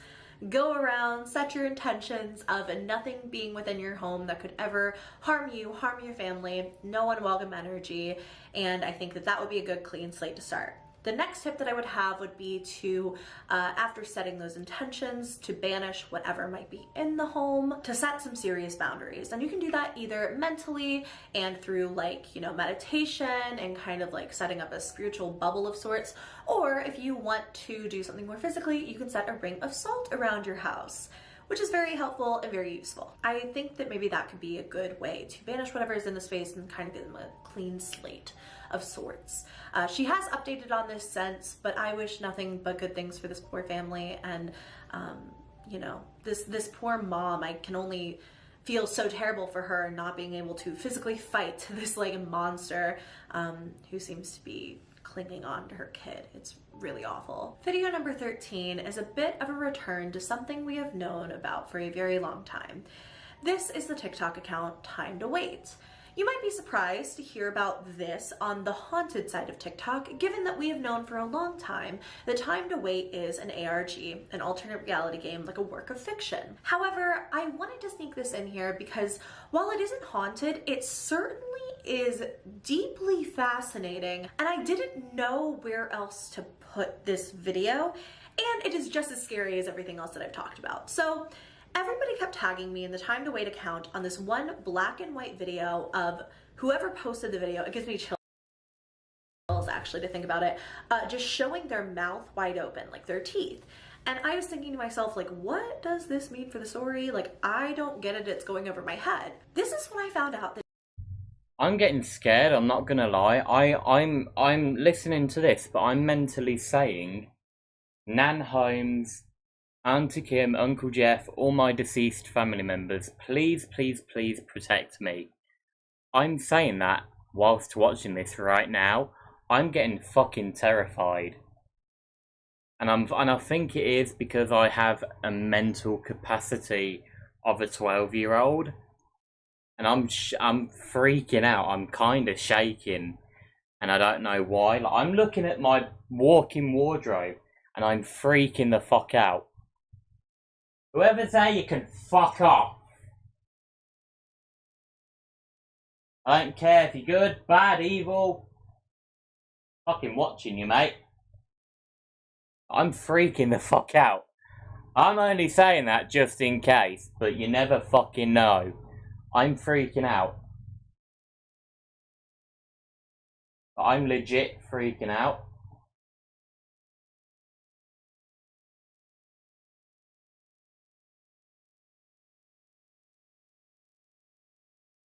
go around, set your intentions of nothing being within your home that could ever harm you, harm your family, no unwelcome energy, and I think that that would be a good clean slate to start. The next tip that I would have would be to, after setting those intentions, to banish whatever might be in the home, to set some serious boundaries. And you can do that either mentally and through like, you know, meditation and kind of like setting up a spiritual bubble of sorts. Or if you want to do something more physically, you can set a ring of salt around your house, which is very helpful and very useful. I think that maybe that could be a good way to banish whatever is in the space and kind of give them a clean slate of sorts. She has updated on this since, but I wish nothing but good things for this poor family. And you know, this poor mom, I can only feel so terrible for her not being able to physically fight this like monster who seems to be clinging on to her kid. It's really awful. Video number 13 is a bit of a return to something we have known about for a very long time. This is the TikTok account Time to Wait. You might be surprised to hear about this on the haunted side of TikTok, given that we have known for a long time that Time to Wait is an ARG, an alternate reality game, like a work of fiction. However, I wanted to sneak this in here because while it isn't haunted, it certainly is deeply fascinating, and I didn't know where else to put this video, and it is just as scary as everything else that I've talked about. So everybody kept tagging me in the Time to Wait account on this one black and white video of whoever posted the video. It gives me chills actually to think about it, just showing their mouth wide open, like their teeth. And I was thinking to myself, like, what does this mean for the story? Like, I don't get it, it's going over my head. This is when I found out that I'm getting scared, I'm not gonna lie. I'm listening to this, but I'm mentally saying, Nan Holmes, Auntie Kim, Uncle Jeff, all my deceased family members, please, please, please protect me. I'm saying that whilst watching this right now. I'm getting fucking terrified. And I think it is because I have a mental capacity of a 12-year-old. And I'm freaking out. I'm kind of shaking. And I don't know why. Like, I'm looking at my walk-in wardrobe and I'm freaking the fuck out. Whoever's there, you can fuck off. I don't care if you're good, bad, evil. Fucking watching you, mate. I'm freaking the fuck out. I'm only saying that just in case, but you never fucking know. I'm freaking out. I'm legit freaking out.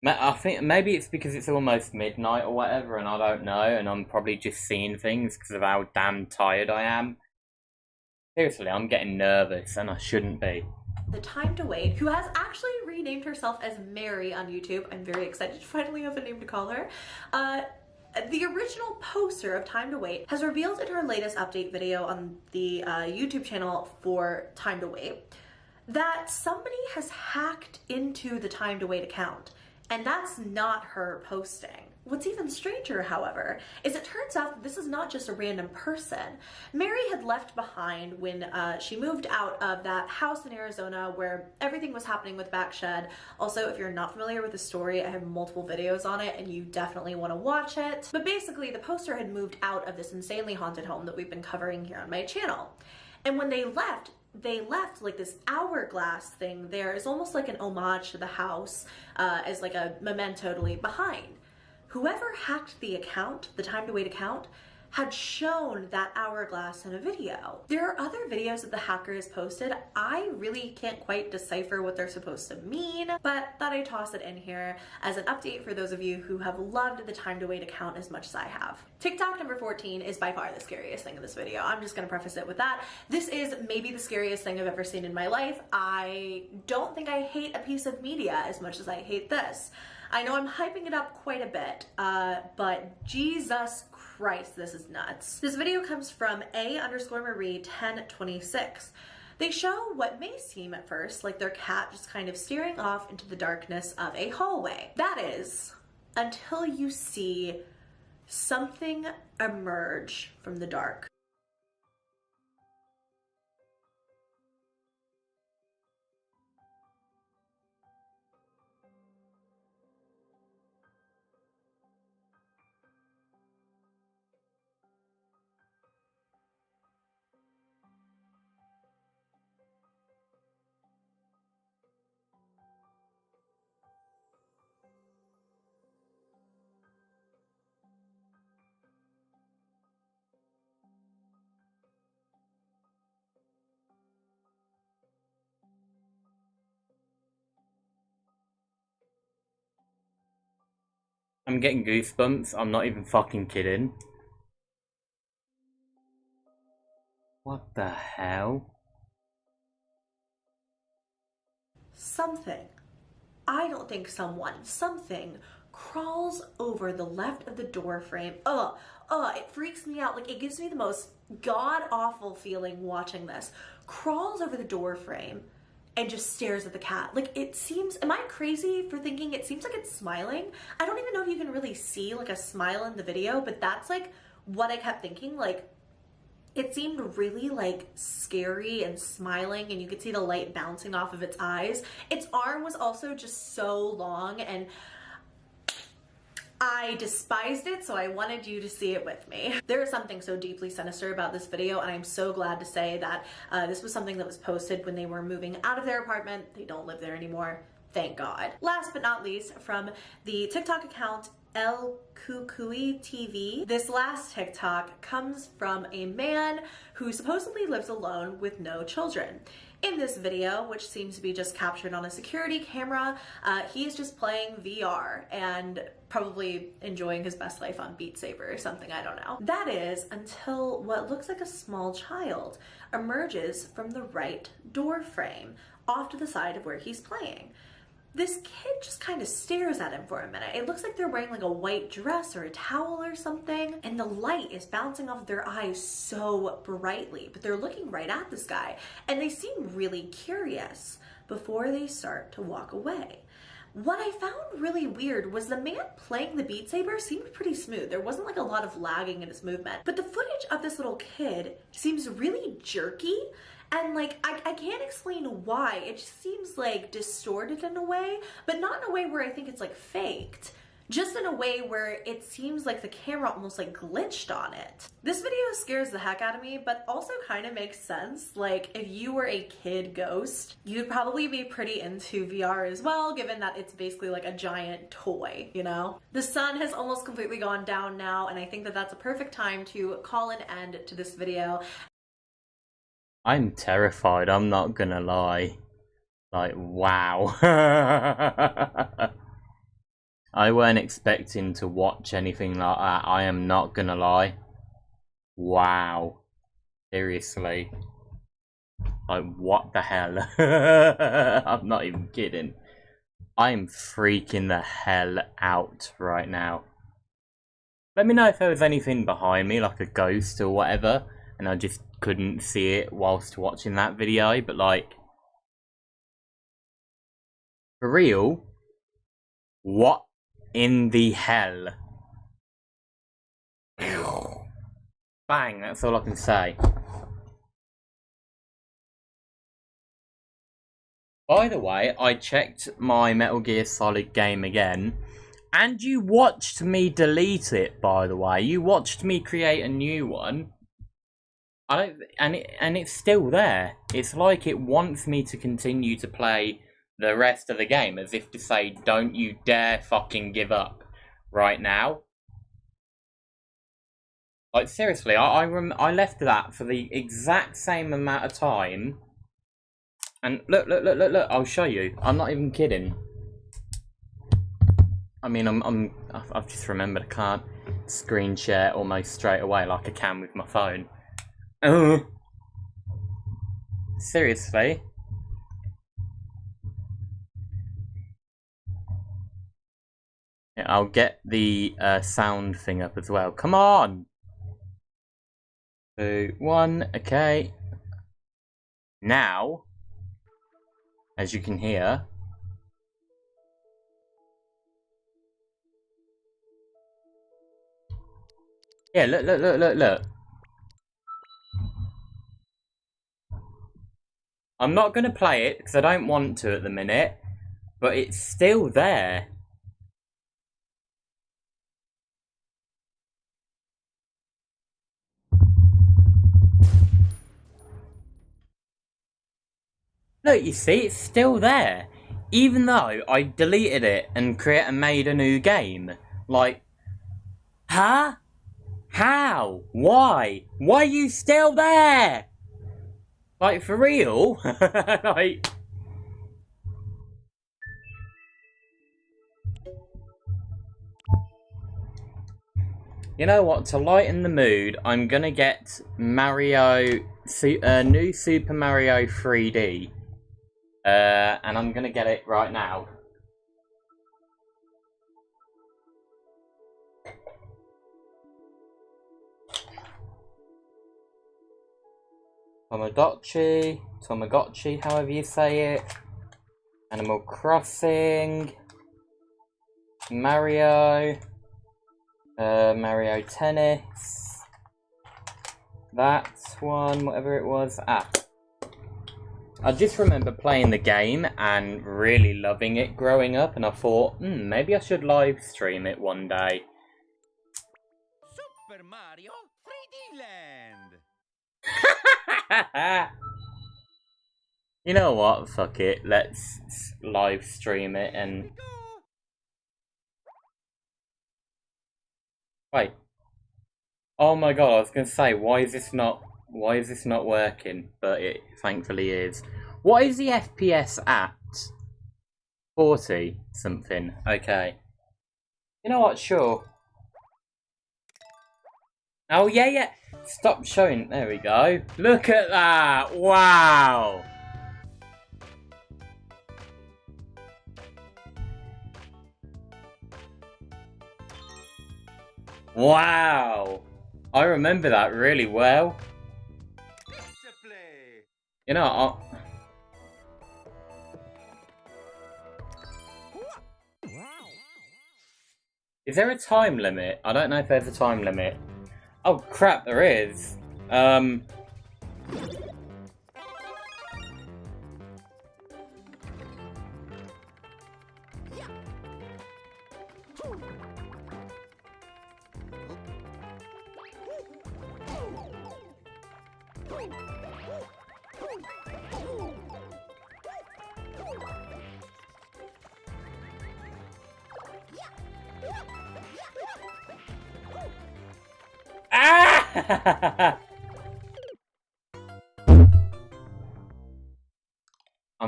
I think maybe it's because it's almost midnight or whatever, and I don't know, and I'm probably just seeing things because of how damn tired I am. Seriously, I'm getting nervous, and I shouldn't be. The Time to Wait, who has actually renamed herself as Mary on YouTube. I'm very excited to finally have a name to call her. The original poster of Time to Wait has revealed in her latest update video on the YouTube channel for Time to Wait that somebody has hacked into the Time to Wait account, and that's not her posting. What's even stranger, however, is it turns out that this is not just a random person. Mary had left behind when she moved out of that house in Arizona where everything was happening with Backshed. Also, if you're not familiar with the story, I have multiple videos on it and you definitely want to watch it. But basically, the poster had moved out of this insanely haunted home that we've been covering here on my channel. And when they left like this hourglass thing there is almost like an homage to the house as like a memento to leave behind. Whoever hacked the account, the Time to Wait account, had shown that hourglass in a video. There are other videos that the hacker has posted. I really can't quite decipher what they're supposed to mean, but thought I'd toss it in here as an update for those of you who have loved the Time to Wait account as much as I have. TikTok number 14 is by far the scariest thing in this video. I'm just gonna preface it with that. This is maybe the scariest thing I've ever seen in my life. I don't think I hate a piece of media as much as I hate this. I know I'm hyping it up quite a bit, but Jesus Christ, this is nuts. This video comes from A_Marie1026. They show what may seem at first like their cat just kind of staring off into the darkness of a hallway. That is, until you see something emerge from the dark. I'm getting goosebumps, I'm not even fucking kidding. What the hell? Something, I don't think something crawls over the left of the door frame. It freaks me out. Like, it gives me the most god-awful feeling watching this. Crawls over the door frame and just stares at the cat. Like, it seems, am I crazy for thinking it seems like it's smiling? I don't even know if you can really see like a smile in the video, but that's like what I kept thinking. Like, it seemed really like scary and smiling, and you could see the light bouncing off of its eyes. Its arm was also just so long, and I despised it, so I wanted you to see it with me. There is something so deeply sinister about this video, and I'm so glad to say that this was something that was posted when they were moving out of their apartment. They don't live there anymore, thank God. Last but not least, from the TikTok account El Kukui TV. This last TikTok comes from a man who supposedly lives alone with no children. In this video, which seems to be just captured on a security camera, he is just playing VR and probably enjoying his best life on Beat Saber or something, I don't know. That is until what looks like a small child emerges from the right door frame off to the side of where he's playing. This kid just kind of stares at him for a minute. It looks like they're wearing like a white dress or a towel or something, and the light is bouncing off their eyes so brightly, but they're looking right at this guy, and they seem really curious before they start to walk away. What I found really weird was the man playing the Beat Saber seemed pretty smooth. There wasn't like a lot of lagging in his movement, but the footage of this little kid seems really jerky. And like, I can't explain why. It just seems like distorted in a way, but not in a way where I think it's like faked. Just in a way where it seems like the camera almost like glitched on it. This video scares the heck out of me, but also kind of makes sense. Like, if you were a kid ghost, you'd probably be pretty into VR as well, given that it's basically like a giant toy, you know? The sun has almost completely gone down now, and I think that that's a perfect time to call an end to this video. I'm terrified, I'm not gonna lie. Like, wow. I weren't expecting to watch anything like that. I am not gonna lie. Wow. Seriously. Like, what the hell? I'm not even kidding. I'm freaking the hell out right now. Let me know if there was anything behind me, like a ghost or whatever, and I just couldn't see it whilst watching that video, but like, for real, what in the hell? Bang, that's all I can say. By the way, I checked my Metal Gear Solid game again, and you watched me delete it, by the way. You watched me create a new one. And it's still there. It's like it wants me to continue to play the rest of the game, as if to say, don't you dare fucking give up right now. Like, seriously, I left that for the exact same amount of time. And look, I'll show you. I'm not even kidding. I mean, I've just remembered I can't screen share almost straight away like I can with my phone. Seriously. Yeah, I'll get the sound thing up as well. Come on! 2, 1, okay. Now, as you can hear, yeah, look. I'm not going to play it because I don't want to at the minute, but it's still there. Look, you see, it's still there. Even though I deleted it and made a new game. Like, huh? How? Why? Why are you still there? Like, for real? Like... You know what? To lighten the mood, I'm gonna get new Super Mario 3D. And I'm gonna get it right now. Tamagotchi, however you say it. Animal Crossing. Mario. Mario Tennis. That one, whatever it was. I just remember playing the game and really loving it growing up, and I thought, maybe I should live stream it one day. Super Mario 3D Land. You know what? Fuck it. Let's live stream it and... Wait. Oh my god, I was gonna say, why is this not working? But it thankfully is. What is the FPS at? 40 something. Okay. You know what? Sure. Oh yeah. Stop showing. There we go. Look at that. Wow. Wow. I remember that really well. You know, is there a time limit? I don't know if there's a time limit. Oh crap, there is. I'm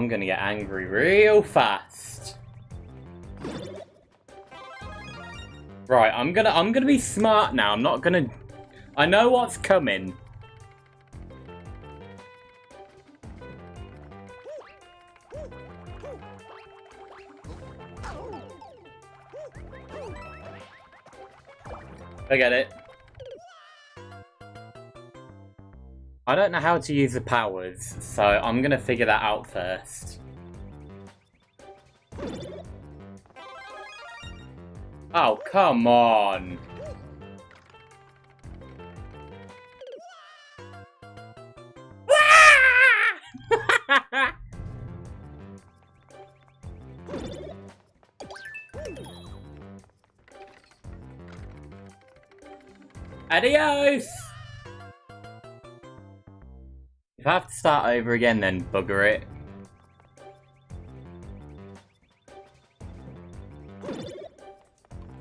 gonna get angry real fast. Right, I'm gonna be smart now. I'm not gonna... I know what's coming. Forget it. I don't know how to use the powers, so I'm gonna figure that out first. Oh, come on! Adios! If I have to start over again, then bugger it.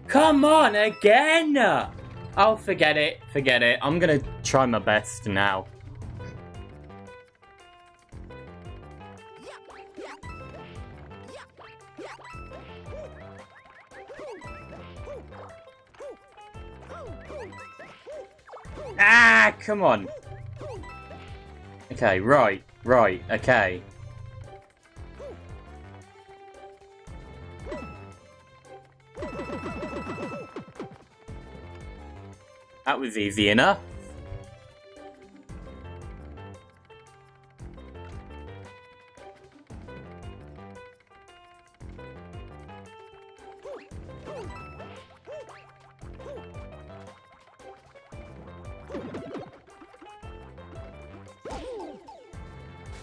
Come on, again! Oh, forget it, forget it. I'm gonna try my best now. Ah, come on. Okay, right, okay. That was easy enough.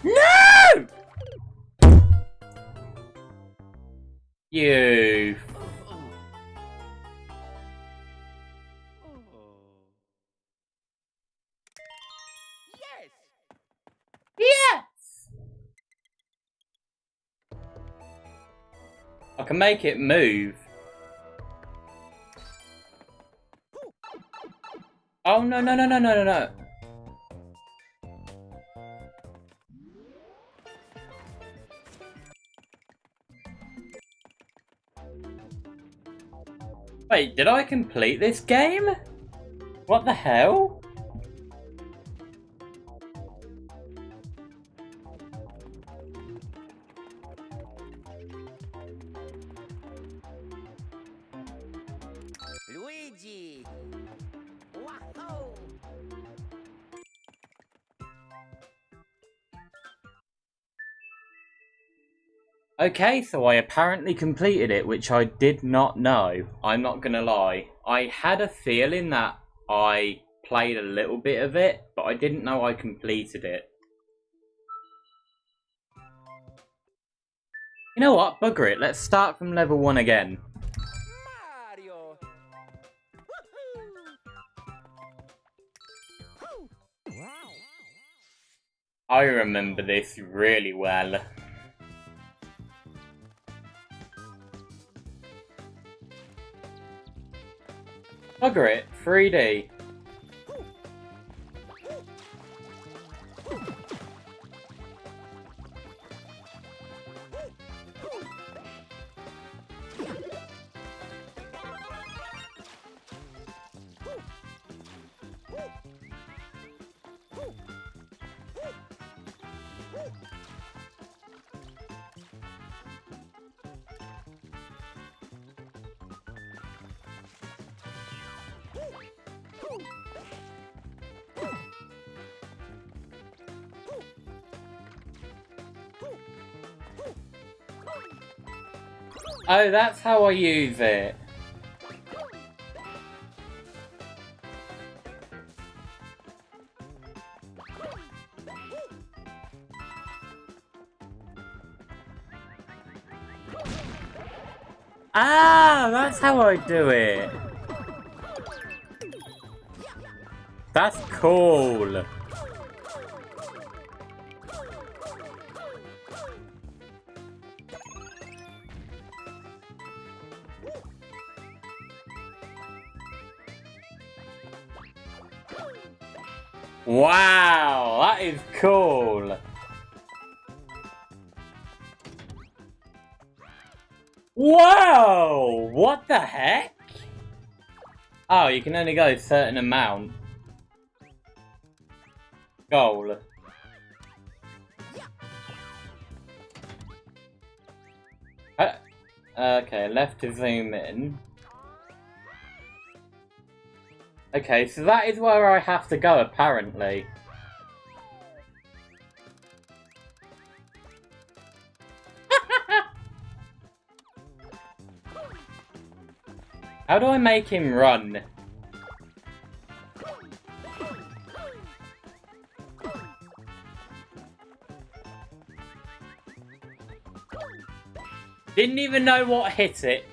No! You. Yes! I can make it move. Oh, no, no, no, no, no, no, no. Wait, did I complete this game? What the hell? Luigi! Wow! Okay, so I apparently completed it, which I did not know. I'm not gonna lie. I had a feeling that I played a little bit of it, but I didn't know I completed it. You know what? Bugger it. Let's start from level 1 again. Mario! I remember this really well. Bugger it, 3D. Oh, that's how I use it. Ah, that's how I do it. That's cool. Wow, that is cool. Whoa, what the heck? Oh, you can only go a certain amount. Goal. Okay, left to zoom in. Okay, so that is where I have to go, apparently. How do I make him run? Didn't even know what hit it.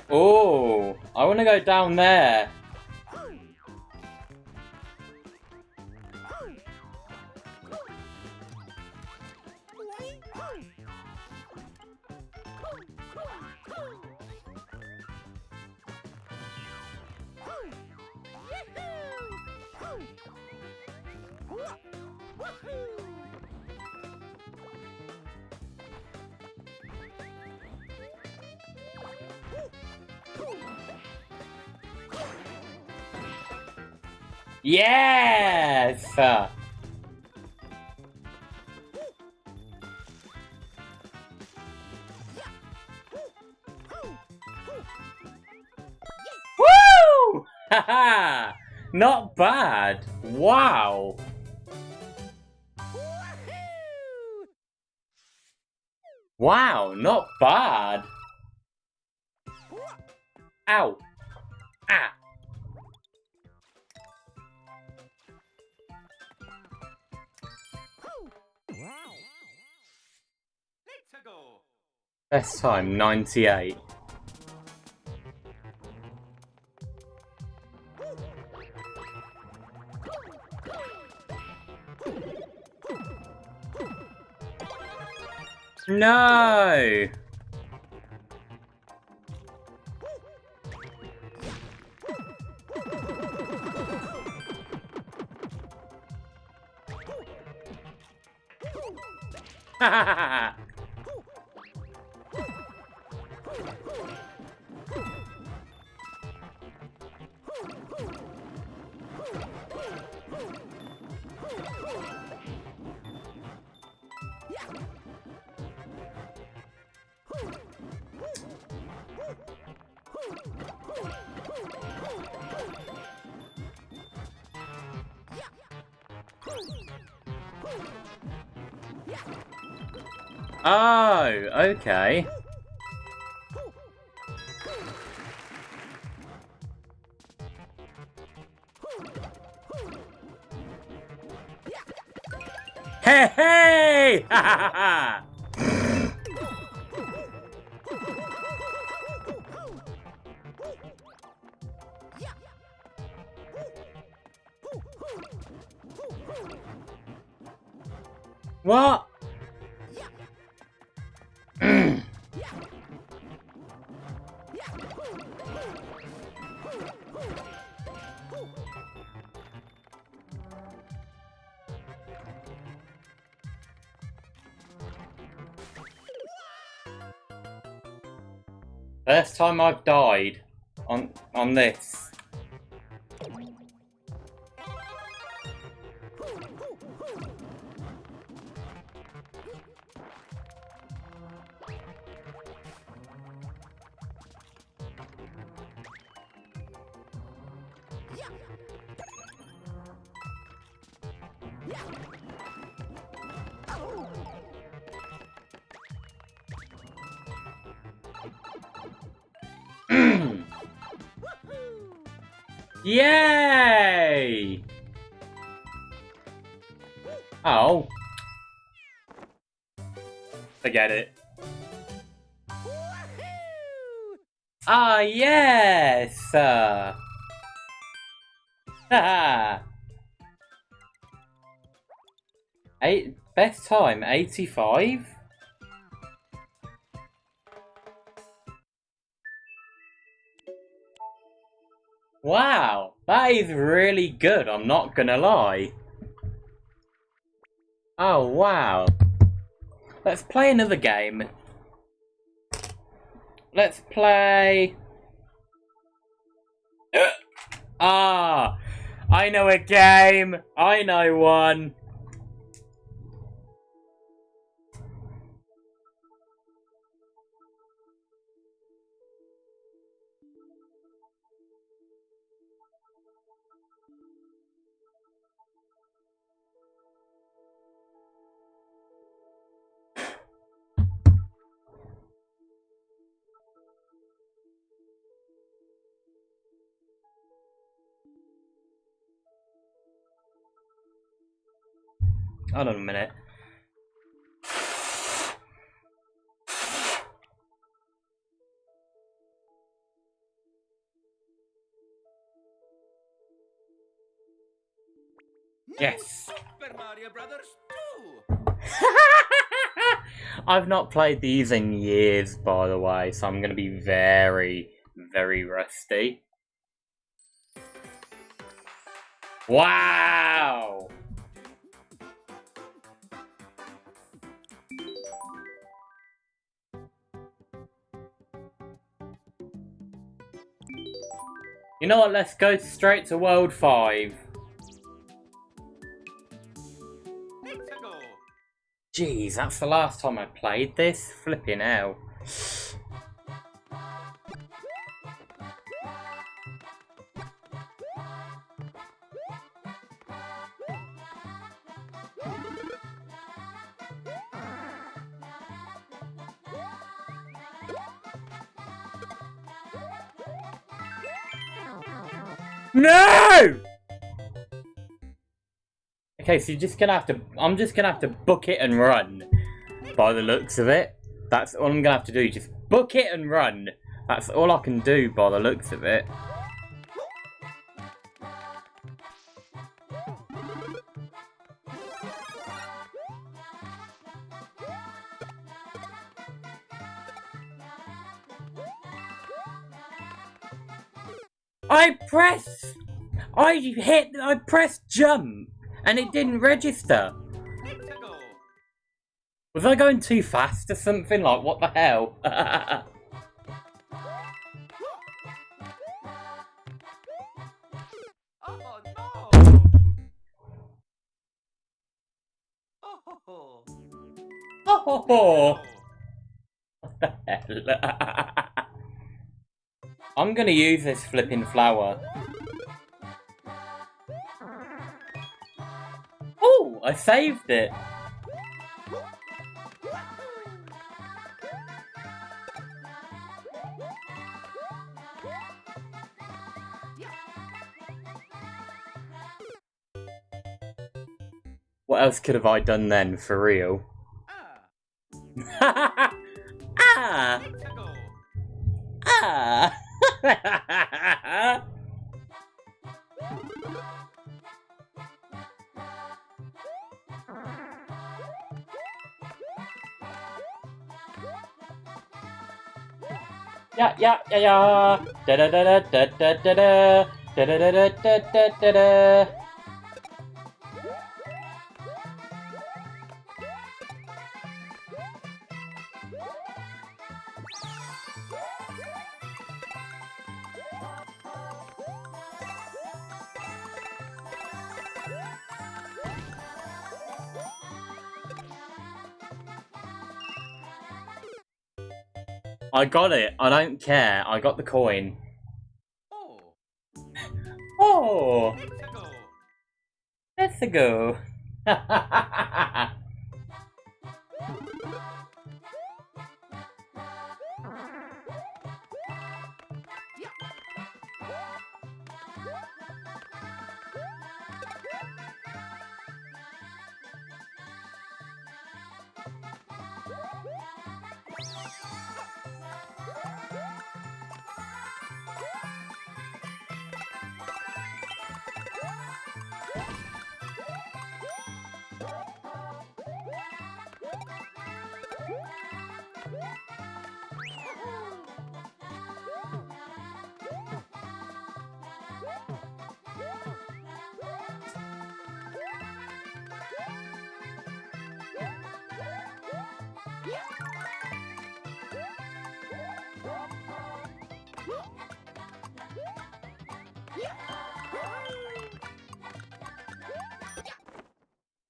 Oh, I want to go down there. Yes! Woo! Haha! Not bad. Wow. Wow, not bad. Ow. Ah. Best time, 98. No! Ha ha ha ha! Oh, okay. Hey, hey! Ha ha ha! What? First time I've died on this. Yay! Oh. Forget it. Ah, yes! Haha! Best time, 85? Wow, that is really good, I'm not gonna lie. Oh, wow. Let's play another game. Let's play... Ah! I know a game! I know one! Hold on a minute. Yes! Super Mario Brothers 2! I've not played these in years, by the way, so I'm gonna be very, very rusty. Wow! You know what, let's go straight to World 5. Jeez, that's the last time I played this? Flipping hell. No! Okay, so you're just gonna have to... I'm just gonna have to book it and run. By the looks of it. That's all I'm gonna have to do. Just book it and run. That's all I can do by the looks of it. I pressed jump and it didn't register. Was I going too fast or something? Like, what the hell? Oh, what the hell? I'm gonna use this flipping flower. Oh, I saved it. What else could have I done then, for real? Ah! Ah! Yeah. Da da da da da da da da da da da da da da. I got it. I don't care. I got the coin. Oh! Let's go.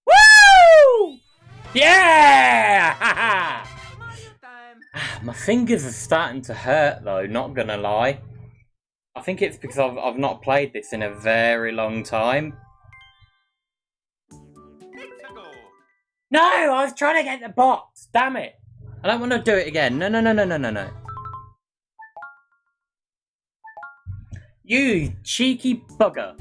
Woo! Yeah! My fingers are starting to hurt though, not gonna lie. I think it's because I've not played this in a very long time. No, I was trying to get the box. Damn it! I don't want to do it again. No, no, no, no, no, no, no. You cheeky bugger!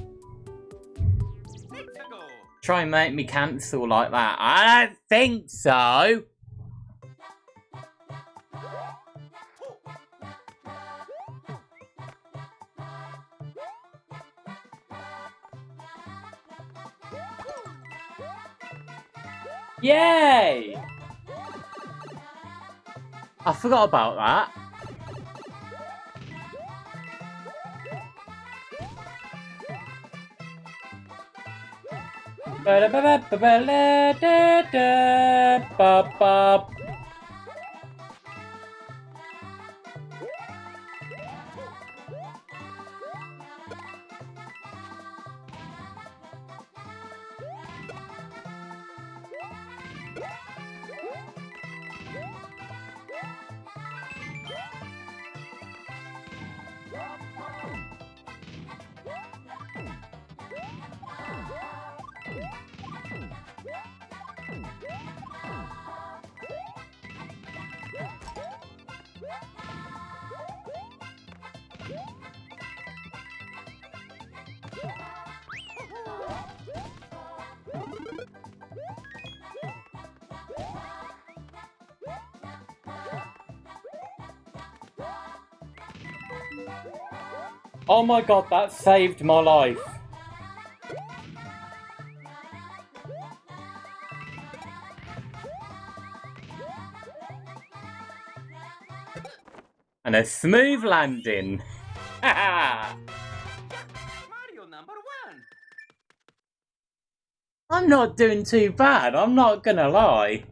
Try and make me cancel like that. I don't think so. Yay! I forgot about that. Oh my god, that saved my life. And a smooth landing. Haha! I'm not doing too bad, I'm not gonna lie.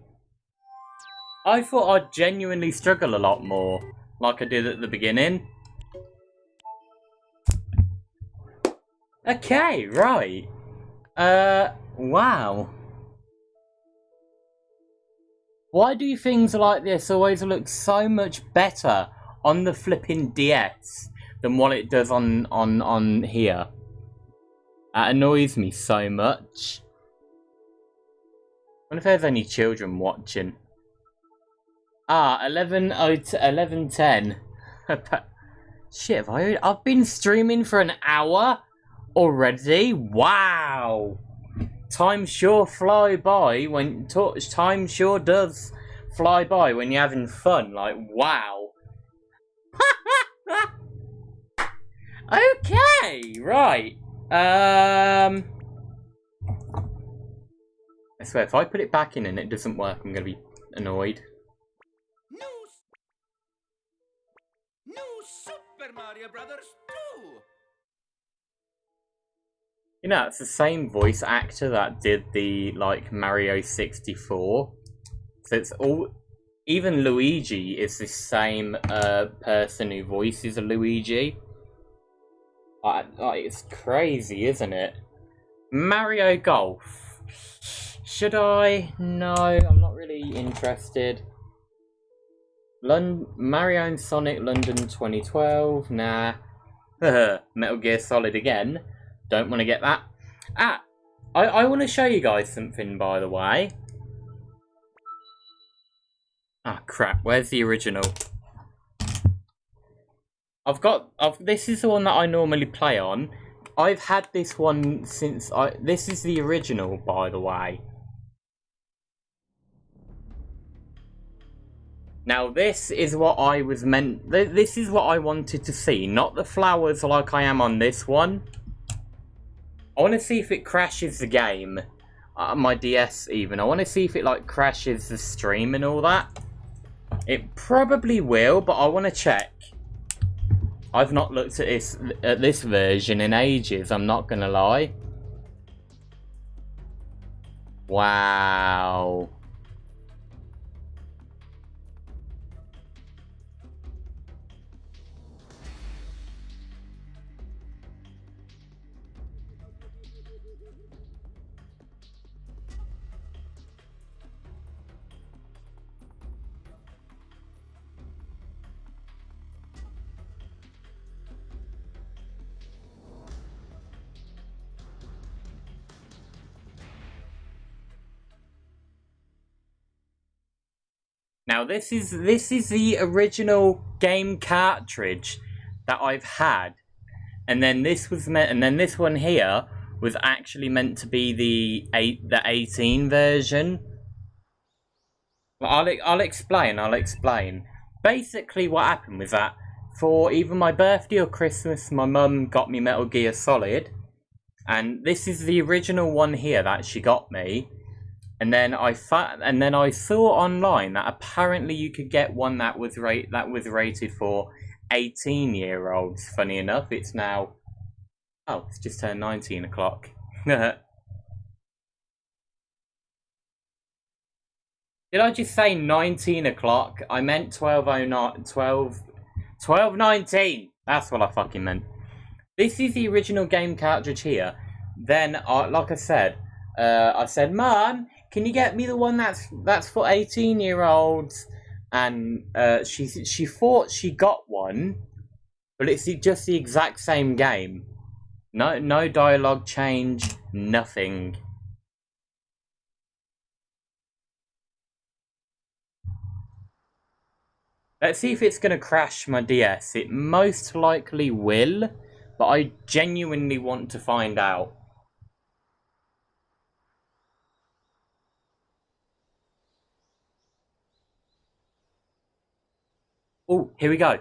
I thought I'd genuinely struggle a lot more, like I did at the beginning. Okay, right. Wow. Why do things like this always look so much better on the flipping DS than what it does on here? That annoys me so much. I wonder if there's any children watching. Ah, 11:10. Shit, I've been streaming for an hour already? Wow! Time sure fly by when time sure does fly by when you're having fun. Like, wow. Okay, right. I swear, if I put it back in and it doesn't work, I'm gonna be annoyed. New Super Mario Brothers 2! You know, it's the same voice actor that did the, like, Mario 64. So it's all... Even Luigi is the same person who voices Luigi. Like, it's crazy, isn't it? Mario Golf. Should I? No, I'm not really interested. Mario and Sonic London 2012. Nah. Metal Gear Solid again. Don't want to get that. Ah, I want to show you guys something, by the way. Ah, crap. Where's the original? This is the one that I normally play on. I've had this one since this is the original, by the way. Now, this is what I was meant... This is what I wanted to see, not the flowers like I am on this one. I want to see if it crashes the game. My DS, even. I want to see if it, like, crashes the stream and all that. It probably will, but I want to check. I've not looked at this version in ages, I'm not going to lie. Wow. Now this is the original game cartridge that I've had, and then this one here was actually meant to be the 18 version. I'll explain. Basically, what happened was that for either my birthday or Christmas, my mum got me Metal Gear Solid, and this is the original one here that she got me. And then I saw online that apparently you could get one that was rated for 18-year-olds. Funny enough, it's now it's just turned 19 o'clock. Did I just say 19 o'clock? I meant 12:19. That's what I fucking meant. This is the original game cartridge here. Then, like I said, Mum, can you get me the one that's for 18-year-olds? And she thought she got one, but it's just the exact same game. No dialogue change, nothing. Let's see if it's gonna crash my DS. It most likely will, but I genuinely want to find out. Oh, here we go.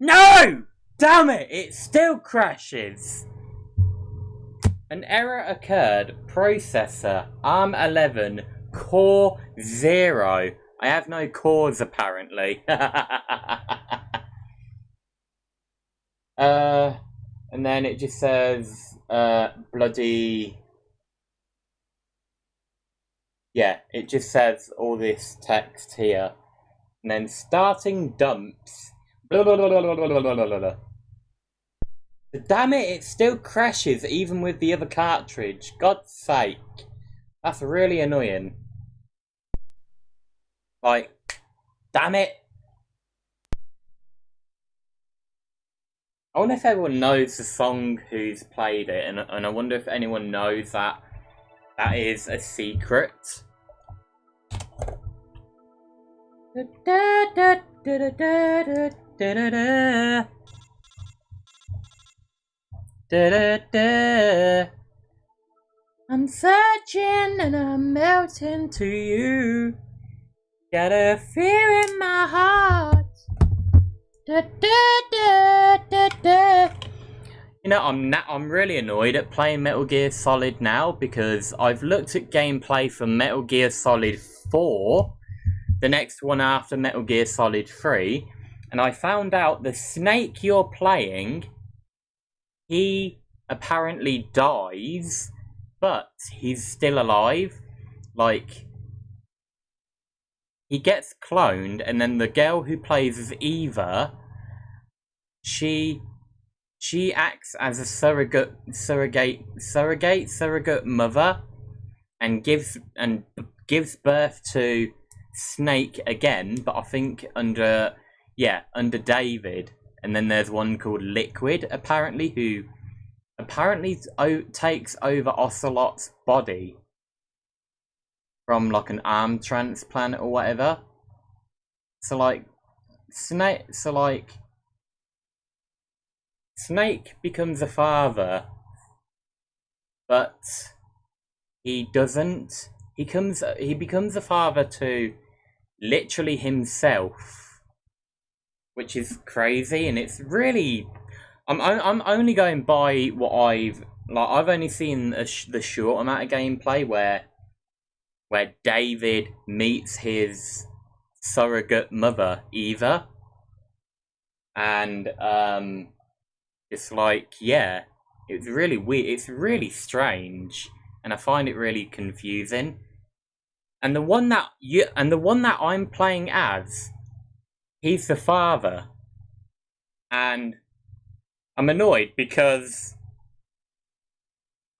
No! Damn it! It still crashes. An error occurred. Processor ARM11 Core 0. I have no cores apparently. And then it just says bloody. Yeah, it just says all this text here. And then starting dumps. Blah, blah, blah, blah, blah, blah, blah, blah, blah. Damn it, it still crashes even with the other cartridge. God's sake. That's really annoying. Like, damn it. I wonder if everyone knows the song who's played it, and I wonder if anyone knows that that is a secret. I'm searching and I'm melting to you. Got a fear in my heart. You know, I'm really annoyed at playing Metal Gear Solid now because I've looked at gameplay for Metal Gear Solid 4, the next one after Metal Gear Solid 3, and I found out the Snake you're playing, he apparently dies, but he's still alive. Like, he gets cloned, and then the girl who plays as Eva, she acts as a surrogate mother, and gives birth to Snake again, but I think under David. And then there's one called Liquid, apparently, who apparently takes over Ocelot's body from like an arm transplant or whatever. So Snake becomes a father, but he doesn't. He becomes a father to literally himself, which is crazy, and it's really. I'm only going by what I've only seen the short amount of gameplay where David meets his surrogate mother Eva, and it's like, yeah, it's really weird. It's really strange, and I find it really confusing. And the one that I'm playing as, he's the father, and I'm annoyed because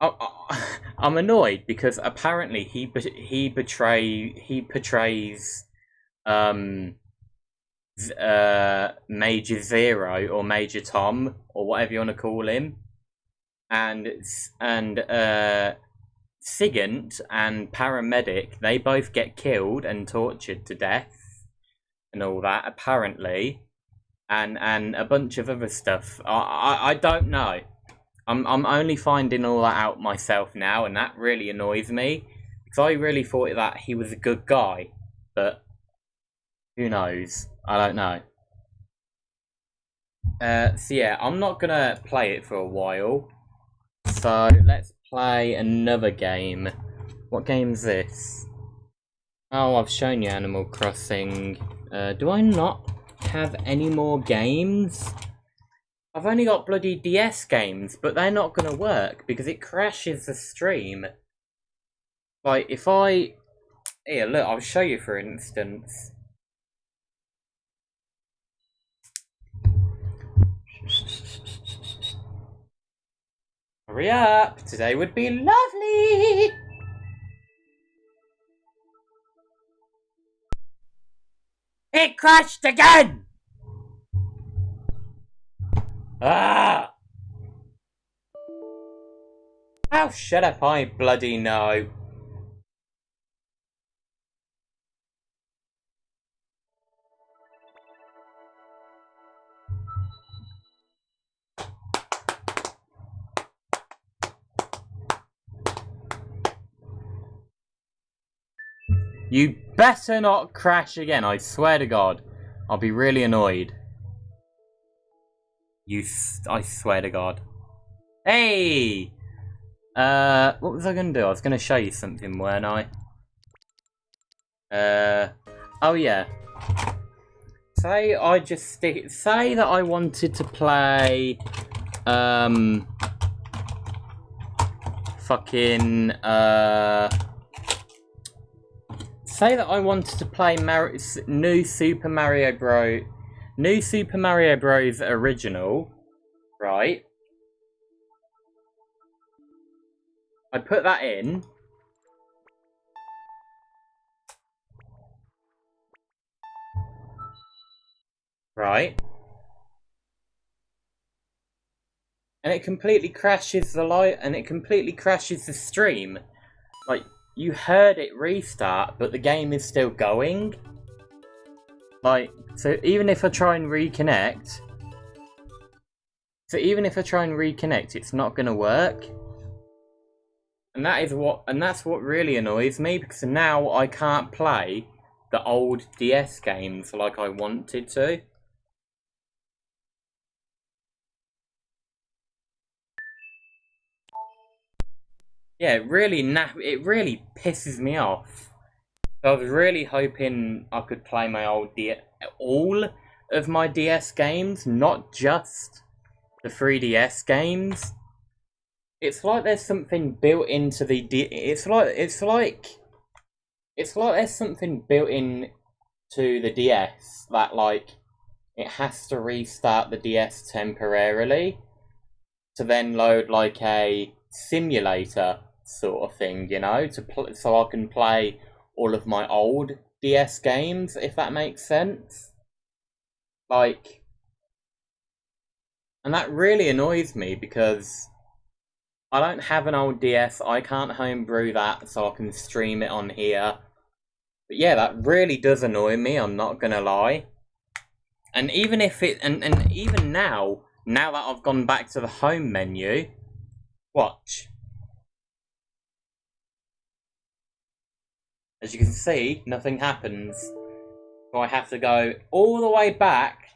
apparently he portrays Major Zero or Major Tom or whatever you want to call him, and Sigint and Paramedic, they both get killed and tortured to death and all that, apparently. And a bunch of other stuff. I don't know. I'm only finding all that out myself now, and that really annoys me. Because I really thought that he was a good guy. But who knows? I don't know. So yeah, I'm not gonna play it for a while. So let's play another game. What game's this? Oh, I've shown you Animal Crossing. Do I not have any more games? I've only got bloody DS games, but they're not gonna work because it crashes the stream. Like, if I... Here, look, I'll show you for instance. Hurry up! Today would be lovely! It crashed again! Ah! Oh, shut up, I bloody know. You better not crash again, I swear to God. I'll be really annoyed. I swear to God. Hey! What was I going to do? I was going to show you something, weren't I? Oh yeah. Say that I wanted to play, say that I wanted to play New Super Mario Bros. Original, right? I put that in. Right? And it completely crashes the light, and it completely crashes the stream. Like, you heard it restart, but the game is still going. Like, so even if I try and reconnect... it's not gonna work. And that's what really annoys me, because now I can't play the old DS games like I wanted to. Yeah, it really pisses me off. I was really hoping I could play my all of my DS games, not just the 3DS games. It's like there's something built into the it's like there's something built in to the DS that, like, it has to restart the DS temporarily to then load like a simulator sort of thing, you know, so I can play all of my old DS games, if that makes sense. Like, and that really annoys me because I don't have an old DS, I can't homebrew that so I can stream it on here. But yeah, that really does annoy me, I'm not gonna lie. And even if it, and even now that I've gone back to the home menu, watch. As you can see, nothing happens. So I have to go all the way back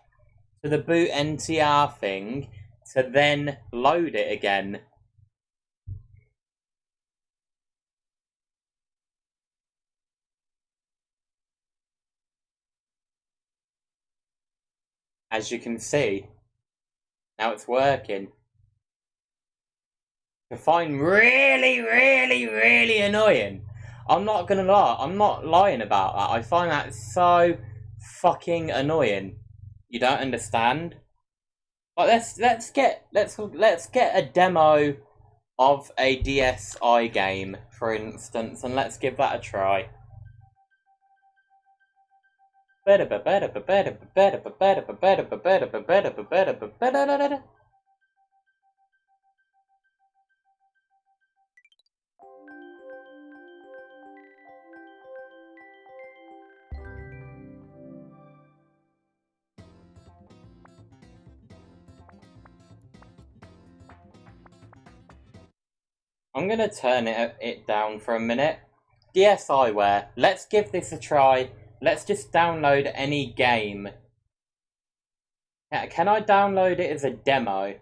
to the boot NTR thing to then load it again. As you can see, now it's working. I find really annoying. I'm not gonna lie, I'm not lying about that. I find that so fucking annoying. You don't understand? Like, let's get a demo of a DSi game, for instance, and let's give that a try. I'm gonna turn it down for a minute. DSiWare, let's give this a try. Let's just download any game. Can I download it as a demo?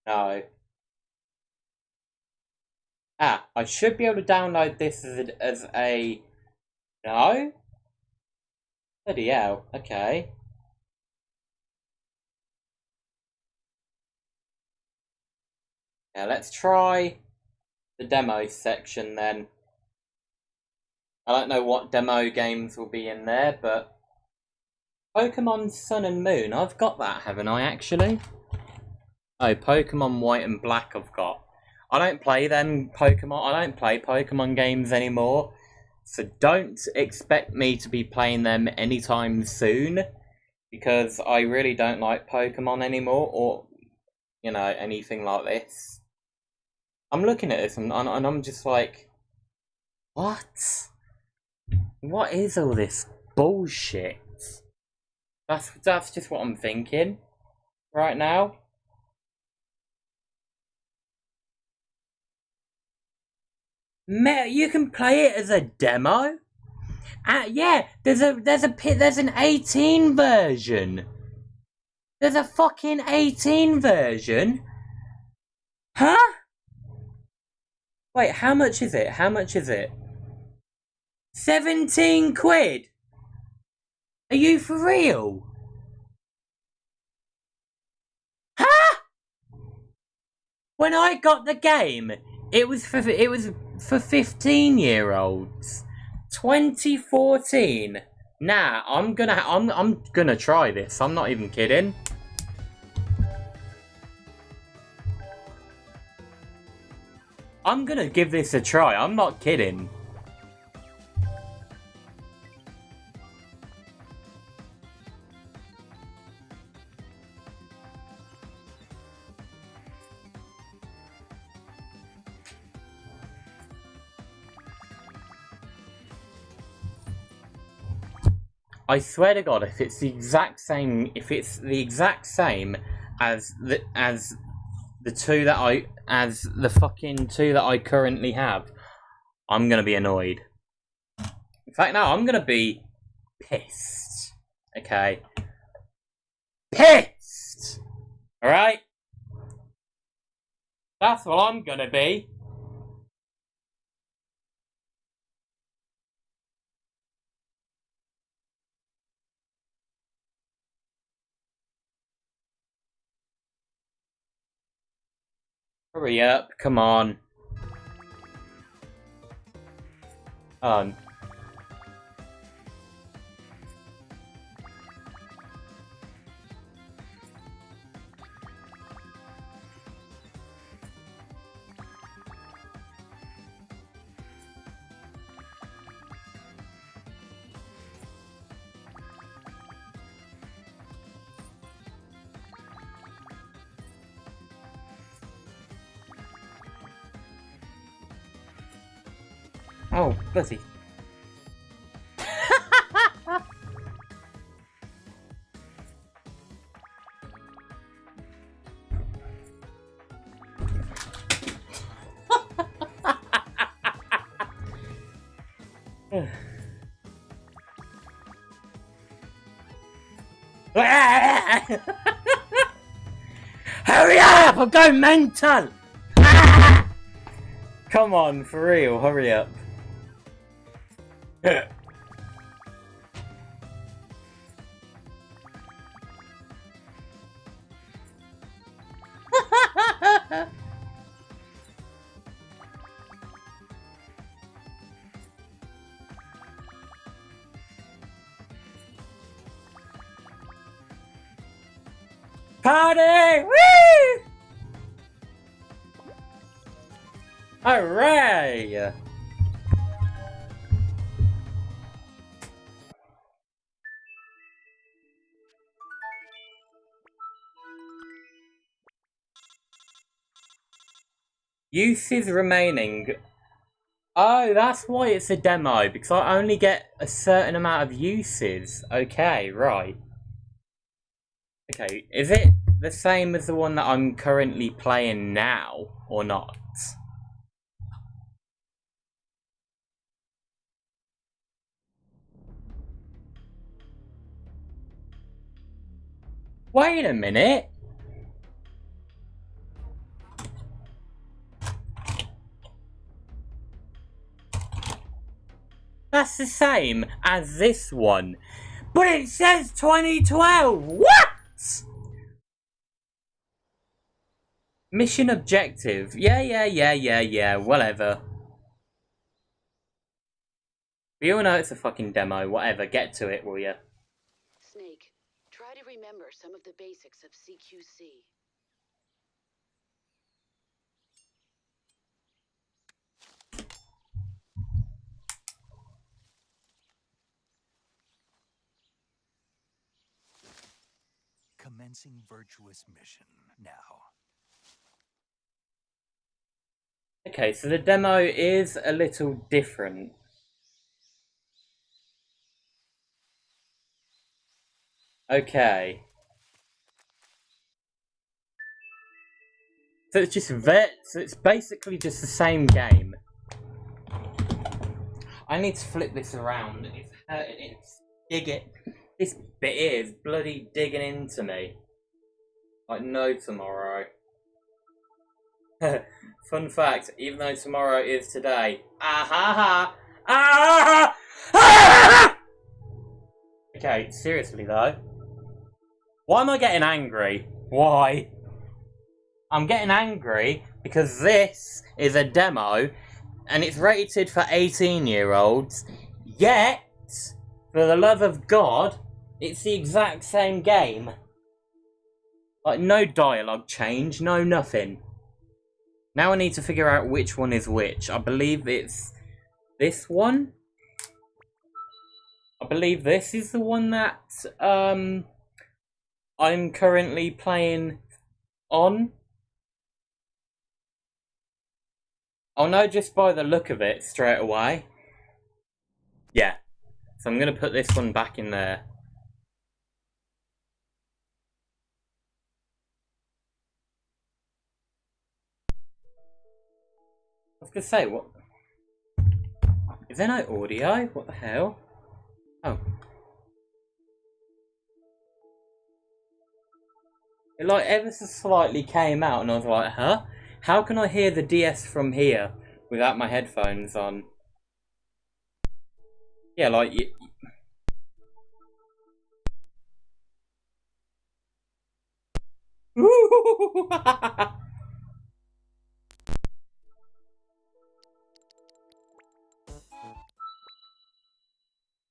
No. I should be able to download this as a... No? Bloody hell, okay. Yeah, let's try the demo section then. I don't know what demo games will be in there, but... Pokemon Sun and Moon, I've got that, haven't I, actually? Oh, Pokemon White and Black I've got. I don't play them Pokemon. I don't play Pokemon games anymore. So don't expect me to be playing them anytime soon. Because I really don't like Pokemon anymore. Or, you know, anything like this. I'm looking at this and I'm just like... What? What is all this bullshit? That's just what I'm thinking. Right now. You can play it as a demo. Yeah, there's an 18 version. There's a fucking 18 version. Huh? Wait, how much is it? How much is it? 17 quid. Are you for real? Huh? When I got the game, it was for 15-year-olds. 2014. Nah, I'm gonna try this. I'm not even kidding. I'm gonna give this a try. I'm not kidding. I swear to God, if it's the exact same, as the fucking two that I currently have, I'm gonna be annoyed. In fact, no, I'm gonna be pissed. Okay, pissed. All right, that's what I'm gonna be. Hurry up, come on. Oh, bloody. Hurry up! I'm going mental! Come on, for real, hurry up. Party! Woo! Hooray! Uses remaining. Oh, that's why it's a demo, because I only get a certain amount of uses. Okay, right. Okay, is it the same as the one that I'm currently playing now, or not? Wait a minute. That's the same as this one. But it says 2012! What?! Mission objective. Yeah, whatever. We all know it's a fucking demo. Whatever, get to it, will ya? Snake, try to remember some of the basics of CQC. Commencing virtuous mission now. Okay, so the demo is a little different. Okay. So it's just so it's basically just the same game. I need to flip this around. It's hurting. It's digging. This bit is bloody digging into me. Like no tomorrow. Fun fact, even though tomorrow is today. Okay, seriously though. Why am I getting angry? Why? I'm getting angry because this is a demo and it's rated for 18-year-olds, yet, for the love of God, it's the exact same game. Like, no dialogue change, no nothing. Now I need to figure out which one is which. I believe it's this one. I believe this is the one that I'm currently playing on. I'll know just by the look of it straight away. Yeah. So I'm going to put this one back in there. I was going to say, what? Is there no audio? What the hell? Oh. It like ever so slightly came out and I was like, huh? How can I hear the DS from here without my headphones on? Yeah, like...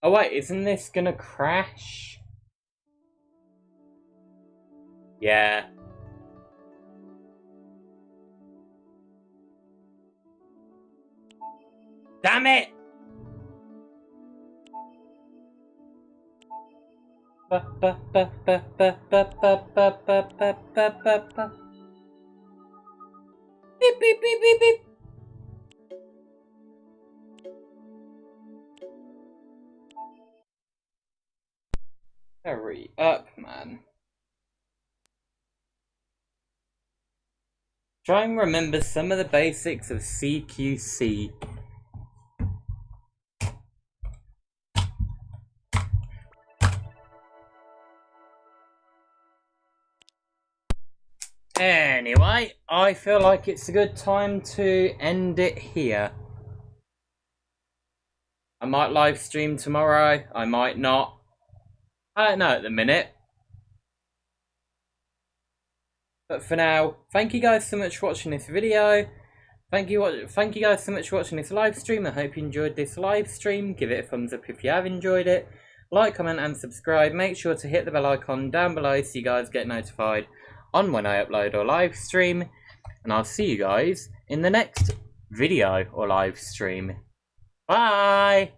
Oh wait, isn't this gonna crash? Yeah. Damn it! Beep beep beep beep beep. Hurry up, man. Try and remember some of the basics of CQC. Anyway, I feel like it's a good time to end it here. I might live stream tomorrow, I might not. I don't know at the minute. But for now, thank you guys so much for watching this video. Thank you guys so much for watching this live stream. I hope you enjoyed this live stream. Give it a thumbs up if you have enjoyed it. Like, comment and subscribe. Make sure to hit the bell icon down below so you guys get notified on when I upload or live stream. And I'll see you guys in the next video or live stream. Bye!